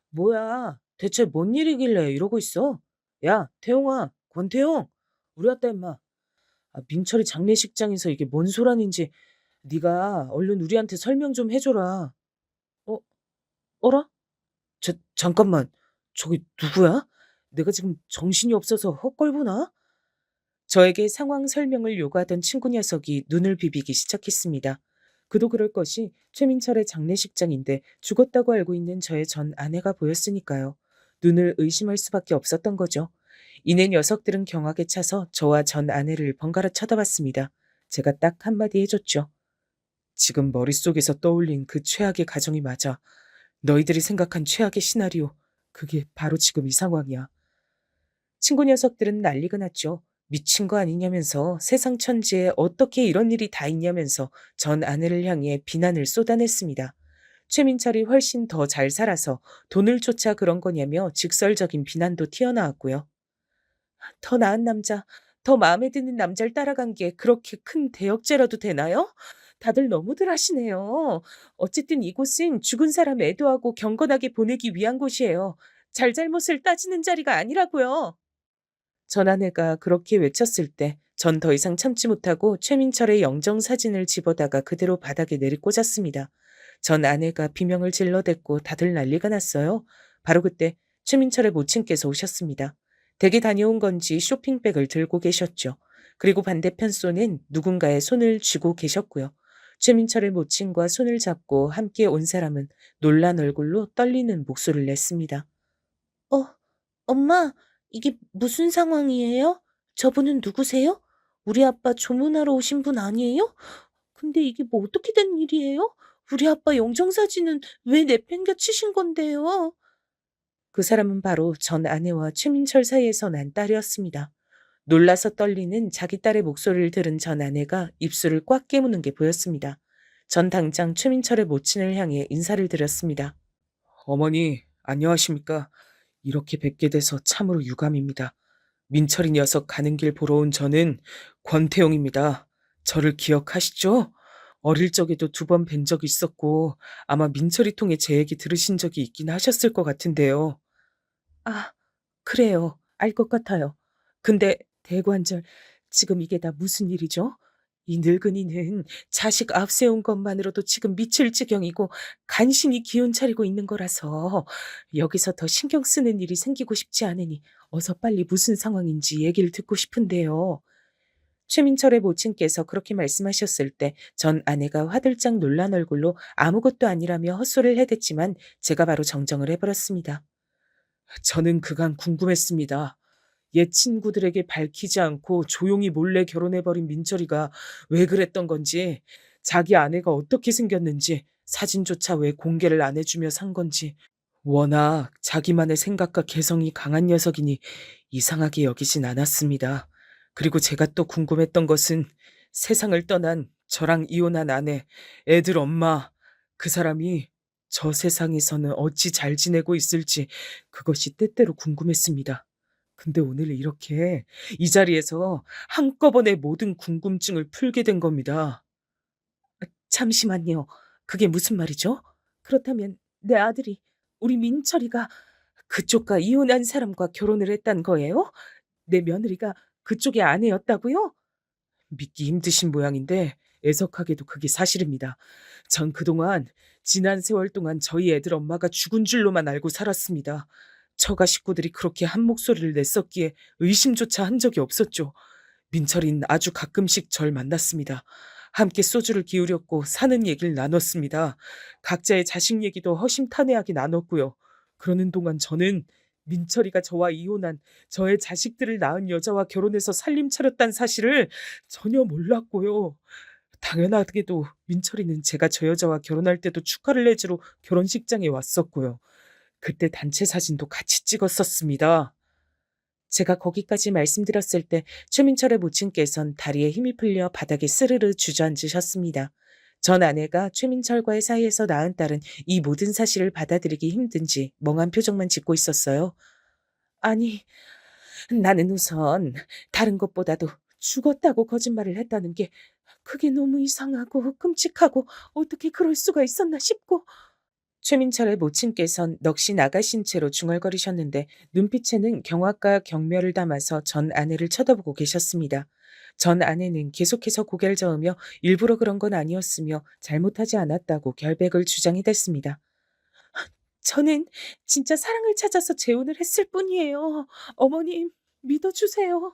뭐야, 대체 뭔 일이길래 이러고 있어? 야, 태용아, 권태용, 우리 왔다 임마. 민철이 장례식장에서 이게 뭔 소란인지 네가 얼른 우리한테 설명 좀 해줘라. 어, 어라? 잠깐만, 저기 누구야? 내가 지금 정신이 없어서 헛걸보나? 저에게 상황 설명을 요구하던 친구 녀석이 눈을 비비기 시작했습니다. 그도 그럴 것이 최민철의 장례식장인데 죽었다고 알고 있는 저의 전 아내가 보였으니까요. 눈을 의심할 수밖에 없었던 거죠. 이내 녀석들은 경악에 차서 저와 전 아내를 번갈아 쳐다봤습니다. 제가 딱 한마디 해줬죠. 지금 머릿속에서 떠올린 그 최악의 가정이 맞아. 너희들이 생각한 최악의 시나리오. 그게 바로 지금 이 상황이야. 친구 녀석들은 난리가 났죠. 미친 거 아니냐면서 세상 천지에 어떻게 이런 일이 다 있냐면서 전 아내를 향해 비난을 쏟아냈습니다. 최민철이 훨씬 더 잘 살아서 돈을 쫓아 그런 거냐며 직설적인 비난도 튀어나왔고요. 더 나은 남자, 더 마음에 드는 남자를 따라간 게 그렇게 큰 대역죄라도 되나요? 다들 너무들 하시네요. 어쨌든 이곳은 죽은 사람 애도하고 경건하게 보내기 위한 곳이에요. 잘잘못을 따지는 자리가 아니라고요. 전 아내가 그렇게 외쳤을 때 전 더 이상 참지 못하고 최민철의 영정 사진을 집어다가 그대로 바닥에 내리꽂았습니다. 전 아내가 비명을 질러댔고 다들 난리가 났어요. 바로 그때 최민철의 모친께서 오셨습니다. 댁에 다녀온 건지 쇼핑백을 들고 계셨죠. 그리고 반대편 손엔 누군가의 손을 쥐고 계셨고요. 최민철의 모친과 손을 잡고 함께 온 사람은 놀란 얼굴로 떨리는 목소리를 냈습니다. 엄마, 이게 무슨 상황이에요? 저분은 누구세요? 우리 아빠 조문하러 오신 분 아니에요? 근데 이게 뭐 어떻게 된 일이에요? 우리 아빠 영정사진은 왜 내팽개치신 건데요? 그 사람은 바로 전 아내와 최민철 사이에서 난 딸이었습니다. 놀라서 떨리는 자기 딸의 목소리를 들은 전 아내가 입술을 꽉 깨무는 게 보였습니다. 전 당장 최민철의 모친을 향해 인사를 드렸습니다. 어머니, 안녕하십니까? 이렇게 뵙게 돼서 참으로 유감입니다. 민철이 녀석 가는 길 보러 온 저는 권태용입니다. 저를 기억하시죠? 어릴 적에도 2번 뵌 적이 있었고 아마 민철이 통해 제 얘기 들으신 적이 있긴 하셨을 것 같은데요. 아, 그래요. 알 것 같아요. 근데 대관절, 지금 이게 다 무슨 일이죠? 이 늙은이는 자식 앞세운 것만으로도 지금 미칠 지경이고 간신히 기운 차리고 있는 거라서 여기서 더 신경 쓰는 일이 생기고 싶지 않으니 어서 빨리 무슨 상황인지 얘기를 듣고 싶은데요. 최민철의 모친께서 그렇게 말씀하셨을 때 전 아내가 화들짝 놀란 얼굴로 아무것도 아니라며 헛소리를 해댔지만 제가 바로 정정을 해버렸습니다. 저는 그간 궁금했습니다. 옛 친구들에게 밝히지 않고 조용히 몰래 결혼해버린 민철이가 왜 그랬던 건지, 자기 아내가 어떻게 생겼는지, 사진조차 왜 공개를 안 해주며 산 건지. 워낙 자기만의 생각과 개성이 강한 녀석이니 이상하게 여기진 않았습니다. 그리고 제가 또 궁금했던 것은 세상을 떠난 저랑 이혼한 아내, 애들 엄마, 그 사람이 저 세상에서는 어찌 잘 지내고 있을지 그것이 때때로 궁금했습니다. 근데 오늘 이렇게 이 자리에서 한꺼번에 모든 궁금증을 풀게 된 겁니다. 잠시만요. 그게 무슨 말이죠? 그렇다면 내 아들이, 우리 민철이가 그쪽과 이혼한 사람과 결혼을 했단 거예요? 내 며느리가 그쪽의 아내였다고요? 믿기 힘드신 모양인데 애석하게도 그게 사실입니다. 전 그동안 지난 세월 동안 저희 애들 엄마가 죽은 줄로만 알고 살았습니다. 처가 식구들이 그렇게 한 목소리를 냈었기에 의심조차 한 적이 없었죠. 민철이는 아주 가끔씩 절 만났습니다. 함께 소주를 기울였고 사는 얘기를 나눴습니다. 각자의 자식 얘기도 허심탄회하게 나눴고요. 그러는 동안 저는 민철이가 저와 이혼한 저의 자식들을 낳은 여자와 결혼해서 살림 차렸다는 사실을 전혀 몰랐고요. 당연하게도 민철이는 제가 저 여자와 결혼할 때도 축하를 해주러 결혼식장에 왔었고요. 그때 단체 사진도 같이 찍었었습니다. 제가 거기까지 말씀드렸을 때 최민철의 모친께선 다리에 힘이 풀려 바닥에 스르르 주저앉으셨습니다. 전 아내가 최민철과의 사이에서 낳은 딸은 이 모든 사실을 받아들이기 힘든지 멍한 표정만 짓고 있었어요. 아니, 나는 우선 다른 것보다도 죽었다고 거짓말을 했다는 게 그게 너무 이상하고 끔찍하고 어떻게 그럴 수가 있었나 싶고. 최민철의 모친께선 넋이 나가신 채로 중얼거리셨는데 눈빛에는 경악과 경멸을 담아서 전 아내를 쳐다보고 계셨습니다. 전 아내는 계속해서 고개를 저으며 일부러 그런 건 아니었으며 잘못하지 않았다고 결백을 주장이 됐습니다. 저는 진짜 사랑을 찾아서 재혼을 했을 뿐이에요. 어머님, 믿어주세요.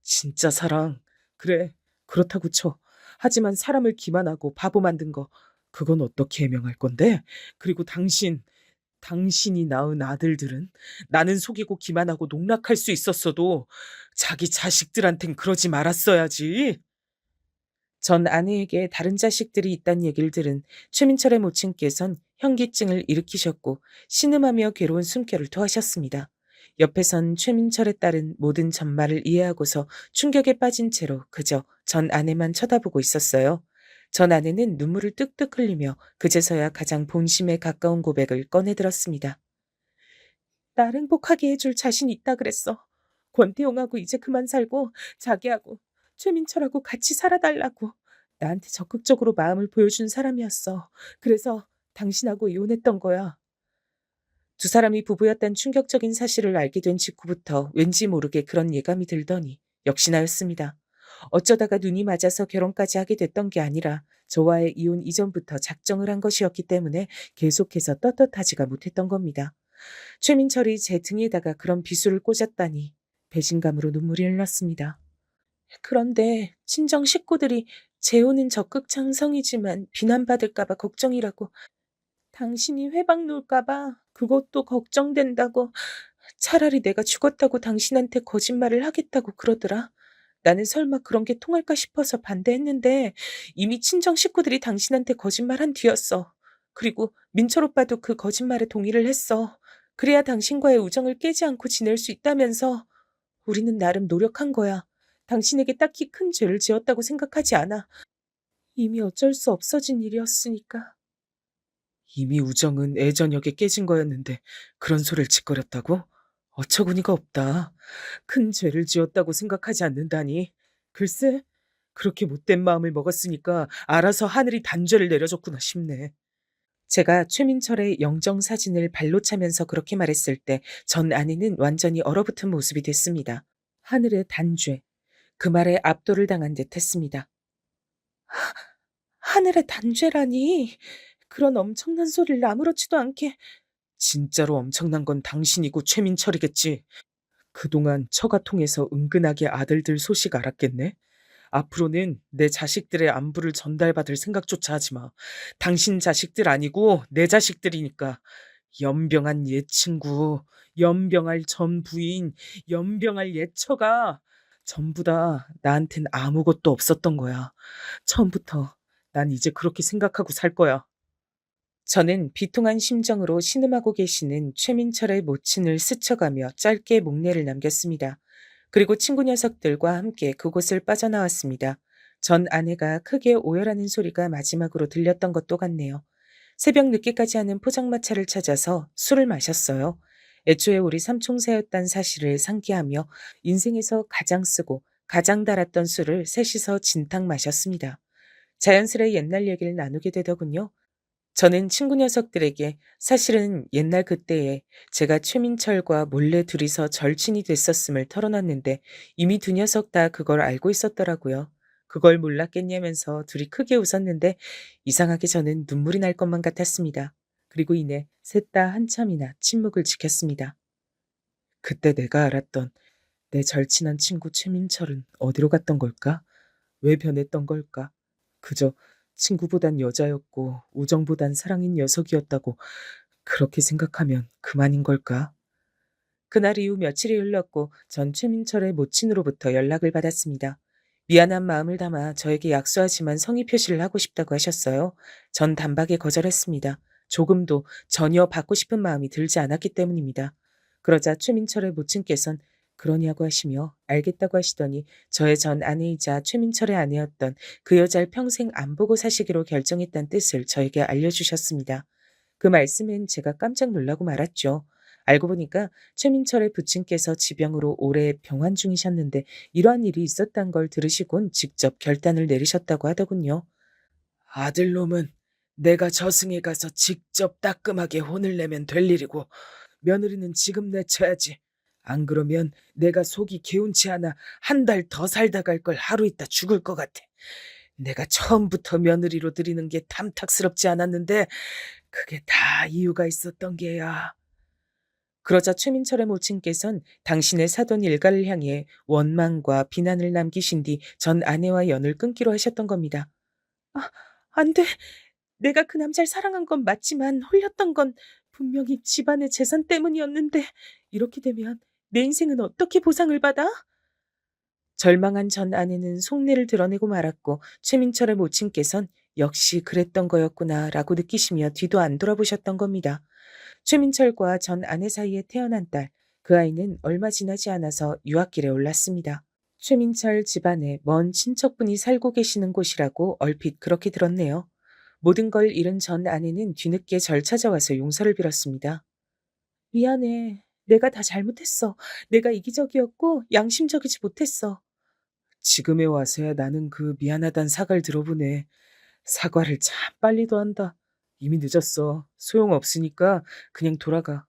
진짜 사랑. 그래, 그렇다고 쳐. 하지만 사람을 기만하고 바보 만든 거, 그건 어떻게 해명할 건데? 그리고 당신이 낳은 아들들은 나는 속이고 기만하고 농락할 수 있었어도 자기 자식들한텐 그러지 말았어야지. 전 아내에게 다른 자식들이 있다는 얘기를 들은 최민철의 모친께선 현기증을 일으키셨고 신음하며 괴로운 숨결을 토하셨습니다. 옆에선 최민철의 딸은 모든 전말을 이해하고서 충격에 빠진 채로 그저 전 아내만 쳐다보고 있었어요. 전 아내는 눈물을 뚝뚝 흘리며 그제서야 가장 본심에 가까운 고백을 꺼내들었습니다. 날 행복하게 해줄 자신 있다 그랬어. 권태용하고 이제 그만 살고 자기하고 최민철하고 같이 살아달라고. 나한테 적극적으로 마음을 보여준 사람이었어. 그래서 당신하고 이혼했던 거야. 두 사람이 부부였다는 충격적인 사실을 알게 된 직후부터 왠지 모르게 그런 예감이 들더니 역시나였습니다. 어쩌다가 눈이 맞아서 결혼까지 하게 됐던 게 아니라 저와의 이혼 이전부터 작정을 한 것이었기 때문에 계속해서 떳떳하지가 못했던 겁니다. 최민철이 제 등에다가 그런 비수를 꽂았다니 배신감으로 눈물이 흘렀습니다. 그런데 친정 식구들이 재혼은 적극 찬성이지만 비난받을까봐 걱정이라고, 당신이 회방 놓을까봐 그것도 걱정된다고, 차라리 내가 죽었다고 당신한테 거짓말을 하겠다고 그러더라. 나는 설마 그런 게 통할까 싶어서 반대했는데 이미 친정 식구들이 당신한테 거짓말한 뒤였어. 그리고 민철 오빠도 그 거짓말에 동의를 했어. 그래야 당신과의 우정을 깨지 않고 지낼 수 있다면서. 우리는 나름 노력한 거야. 당신에게 딱히 큰 죄를 지었다고 생각하지 않아. 이미 어쩔 수 없어진 일이었으니까. 이미 우정은 애저녁에 깨진 거였는데 그런 소리를 짓거렸다고? 어처구니가 없다. 큰 죄를 지었다고 생각하지 않는다니. 글쎄, 그렇게 못된 마음을 먹었으니까 알아서 하늘이 단죄를 내려줬구나 싶네. 제가 최민철의 영정 사진을 발로 차면서 그렇게 말했을 때 전 아내는 완전히 얼어붙은 모습이 됐습니다. 하늘의 단죄. 그 말에 압도를 당한 듯 했습니다. 하늘의 단죄라니. 그런 엄청난 소리를 아무렇지도 않게. 진짜로 엄청난 건 당신이고 최민철이겠지. 그동안 처가 통해서 은근하게 아들들 소식 알았겠네. 앞으로는 내 자식들의 안부를 전달받을 생각조차 하지 마. 당신 자식들 아니고 내 자식들이니까. 연병한 옛 친구, 연병할 전 부인, 연병할 옛 처가 전부 다 나한텐 아무것도 없었던 거야. 처음부터 난 이제 그렇게 생각하고 살 거야. 저는 비통한 심정으로 신음하고 계시는 최민철의 모친을 스쳐가며 짧게 목례를 남겼습니다. 그리고 친구 녀석들과 함께 그곳을 빠져나왔습니다. 전 아내가 크게 오열하는 소리가 마지막으로 들렸던 것도 같네요. 새벽 늦게까지 하는 포장마차를 찾아서 술을 마셨어요. 애초에 우리 삼총사였단 사실을 상기하며 인생에서 가장 쓰고 가장 달았던 술을 셋이서 진탕 마셨습니다. 자연스레 옛날 얘기를 나누게 되더군요. 저는 친구 녀석들에게 사실은 옛날 그때에 제가 최민철과 몰래 둘이서 절친이 됐었음을 털어놨는데 이미 두 녀석 다 그걸 알고 있었더라고요. 그걸 몰랐겠냐면서 둘이 크게 웃었는데 이상하게 저는 눈물이 날 것만 같았습니다. 그리고 이내 셋 다 한참이나 침묵을 지켰습니다. 그때 내가 알았던 내 절친한 친구 최민철은 어디로 갔던 걸까? 왜 변했던 걸까? 그저 친구보단 여자였고 우정보단 사랑인 녀석이었다고 그렇게 생각하면 그만인 걸까? 그날 이후 며칠이 흘렀고 전 최민철의 모친으로부터 연락을 받았습니다. 미안한 마음을 담아 저에게 약소하지만 성의 표시를 하고 싶다고 하셨어요. 전 단박에 거절했습니다. 조금도 전혀 받고 싶은 마음이 들지 않았기 때문입니다. 그러자 최민철의 모친께선 그러냐고 하시며 알겠다고 하시더니 저의 전 아내이자 최민철의 아내였던 그 여자를 평생 안 보고 사시기로 결정했다는 뜻을 저에게 알려주셨습니다. 그 말씀엔 제가 깜짝 놀라고 말았죠. 알고 보니까 최민철의 부친께서 지병으로 오래 병환 중이셨는데 이러한 일이 있었단 걸 들으시곤 직접 결단을 내리셨다고 하더군요. 아들놈은 내가 저승에 가서 직접 따끔하게 혼을 내면 될 일이고 며느리는 지금 내쳐야지. 안 그러면 내가 속이 개운치 않아 한 달 더 살다 갈 걸 하루 있다 죽을 것 같아. 내가 처음부터 며느리로 들이는 게 탐탁스럽지 않았는데 그게 다 이유가 있었던 게야. 그러자 최민철의 모친께선 당신의 사돈 일가를 향해 원망과 비난을 남기신 뒤 전 아내와 연을 끊기로 하셨던 겁니다. 아, 안 돼. 내가 그 남자를 사랑한 건 맞지만 홀렸던 건 분명히 집안의 재산 때문이었는데 이렇게 되면 내 인생은 어떻게 보상을 받아? 절망한 전 아내는 속내를 드러내고 말았고 최민철의 모친께선 역시 그랬던 거였구나 라고 느끼시며 뒤도 안 돌아보셨던 겁니다. 최민철과 전 아내 사이에 태어난 딸, 그 아이는 얼마 지나지 않아서 유학길에 올랐습니다. 최민철 집안에 먼 친척분이 살고 계시는 곳이라고 얼핏 그렇게 들었네요. 모든 걸 잃은 전 아내는 뒤늦게 절 찾아와서 용서를 빌었습니다. 미안해. 내가 다 잘못했어. 내가 이기적이었고 양심적이지 못했어. 지금에 와서야 나는 그 미안하단 사과를 들어보네. 사과를 참 빨리도 한다. 이미 늦었어. 소용없으니까 그냥 돌아가.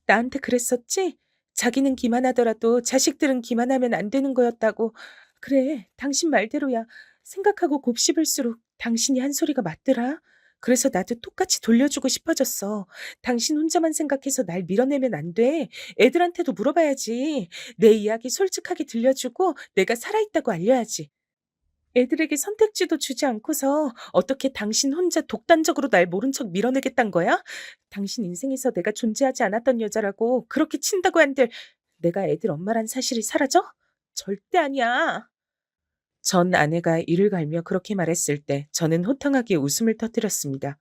나한테 그랬었지? 자기는 기만하더라도 자식들은 기만하면 안 되는 거였다고. 그래, 당신 말대로야. 생각하고 곱씹을수록 당신이 한 소리가 맞더라. 그래서 나도 똑같이 돌려주고 싶어졌어. 당신 혼자만 생각해서 날 밀어내면 안 돼. 애들한테도 물어봐야지. 내 이야기 솔직하게 들려주고 내가 살아있다고 알려야지. 애들에게 선택지도 주지 않고서 어떻게 당신 혼자 독단적으로 날 모른 척 밀어내겠단 거야? 당신 인생에서 내가 존재하지 않았던 여자라고 그렇게 친다고 한들 내가 애들 엄마란 사실이 사라져? 절대 아니야. 전 아내가 이를 갈며 그렇게 말했을 때 저는 호탕하게 웃음을 터뜨렸습니다.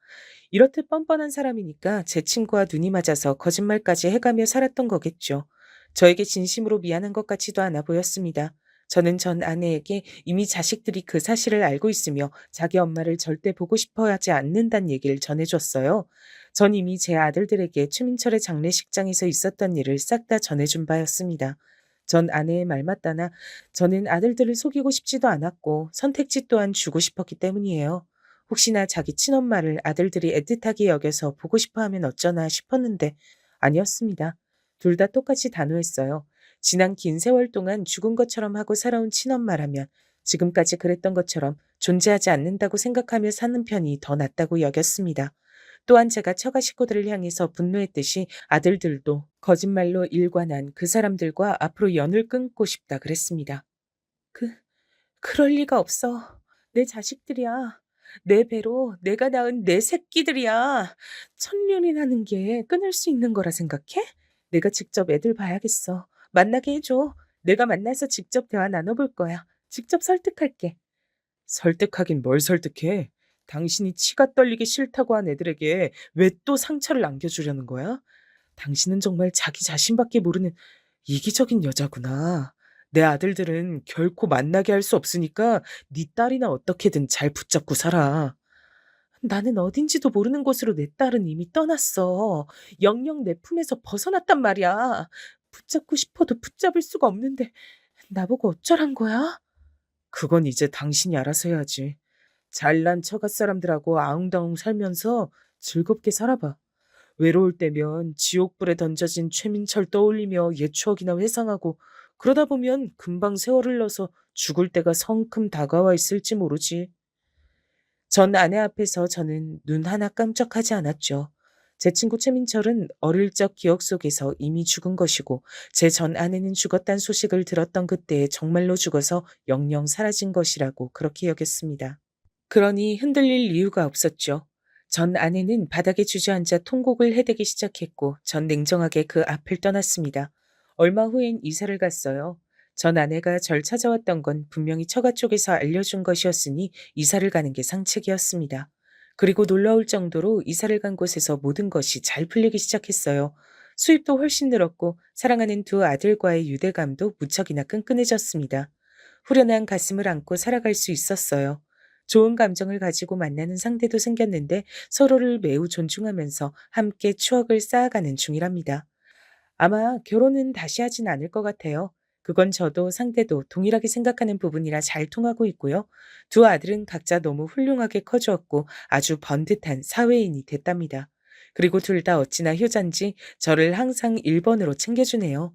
이렇듯 뻔뻔한 사람이니까 제 친구와 눈이 맞아서 거짓말까지 해가며 살았던 거겠죠. 저에게 진심으로 미안한 것 같지도 않아 보였습니다. 저는 전 아내에게 이미 자식들이 그 사실을 알고 있으며 자기 엄마를 절대 보고 싶어 하지 않는다는 얘기를 전해줬어요. 전 이미 제 아들들에게 최민철의 장례식장에서 있었던 일을 싹 다 전해준 바였습니다. 전 아내의 말 맞다나 저는 아들들을 속이고 싶지도 않았고 선택지 또한 주고 싶었기 때문이에요. 혹시나 자기 친엄마를 아들들이 애틋하게 여겨서 보고 싶어 하면 어쩌나 싶었는데 아니었습니다. 둘 다 똑같이 단호했어요. 지난 긴 세월 동안 죽은 것처럼 하고 살아온 친엄마라면 지금까지 그랬던 것처럼 존재하지 않는다고 생각하며 사는 편이 더 낫다고 여겼습니다. 또한 제가 처가 식구들을 향해서 분노했듯이 아들들도 거짓말로 일관한 그 사람들과 앞으로 연을 끊고 싶다 그랬습니다. 그럴 리가 없어. 내 자식들이야. 내 배로 내가 낳은 내 새끼들이야. 천년이라는 게 끊을 수 있는 거라 생각해? 내가 직접 애들 봐야겠어. 만나게 해줘. 내가 만나서 직접 대화 나눠볼 거야. 직접 설득할게. 설득하긴 뭘 설득해? 당신이 치가 떨리기 싫다고 한 애들에게 왜 또 상처를 안겨주려는 거야? 당신은 정말 자기 자신밖에 모르는 이기적인 여자구나. 내 아들들은 결코 만나게 할 수 없으니까 네 딸이나 어떻게든 잘 붙잡고 살아. 나는 어딘지도 모르는 곳으로 내 딸은 이미 떠났어. 영영 내 품에서 벗어났단 말이야. 붙잡고 싶어도 붙잡을 수가 없는데 나보고 어쩌란 거야? 그건 이제 당신이 알아서 해야지. 잘난 처갓 사람들하고 아웅다웅 살면서 즐겁게 살아봐. 외로울 때면 지옥불에 던져진 최민철 떠올리며 옛 추억이나 회상하고 그러다 보면 금방 세월 흘러서 죽을 때가 성큼 다가와 있을지 모르지. 전 아내 앞에서 저는 눈 하나 깜짝하지 않았죠. 제 친구 최민철은 어릴 적 기억 속에서 이미 죽은 것이고 제 전 아내는 죽었단 소식을 들었던 그때에 정말로 죽어서 영영 사라진 것이라고 그렇게 여겼습니다. 그러니 흔들릴 이유가 없었죠. 전 아내는 바닥에 주저앉아 통곡을 해대기 시작했고 전 냉정하게 그 앞을 떠났습니다. 얼마 후엔 이사를 갔어요. 전 아내가 절 찾아왔던 건 분명히 처가 쪽에서 알려준 것이었으니 이사를 가는 게 상책이었습니다. 그리고 놀라울 정도로 이사를 간 곳에서 모든 것이 잘 풀리기 시작했어요. 수입도 훨씬 늘었고 사랑하는 두 아들과의 유대감도 무척이나 끈끈해졌습니다. 후련한 가슴을 안고 살아갈 수 있었어요. 좋은 감정을 가지고 만나는 상대도 생겼는데 서로를 매우 존중하면서 함께 추억을 쌓아가는 중이랍니다. 아마 결혼은 다시 하진 않을 것 같아요. 그건 저도 상대도 동일하게 생각하는 부분이라 잘 통하고 있고요. 두 아들은 각자 너무 훌륭하게 커주었고 아주 번듯한 사회인이 됐답니다. 그리고 둘 다 어찌나 효자인지 저를 항상 1번으로 챙겨주네요.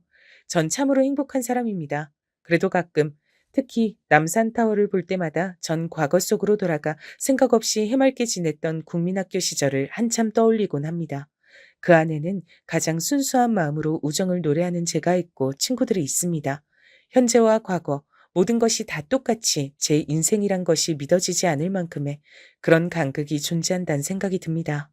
전 참으로 행복한 사람입니다. 그래도 가끔 특히 남산타워를 볼 때마다 전 과거 속으로 돌아가 생각 없이 해맑게 지냈던 국민학교 시절을 한참 떠올리곤 합니다. 그 안에는 가장 순수한 마음으로 우정을 노래하는 제가 있고 친구들이 있습니다. 현재와 과거, 모든 것이 다 똑같이 제 인생이란 것이 믿어지지 않을 만큼의 그런 간극이 존재한다는 생각이 듭니다.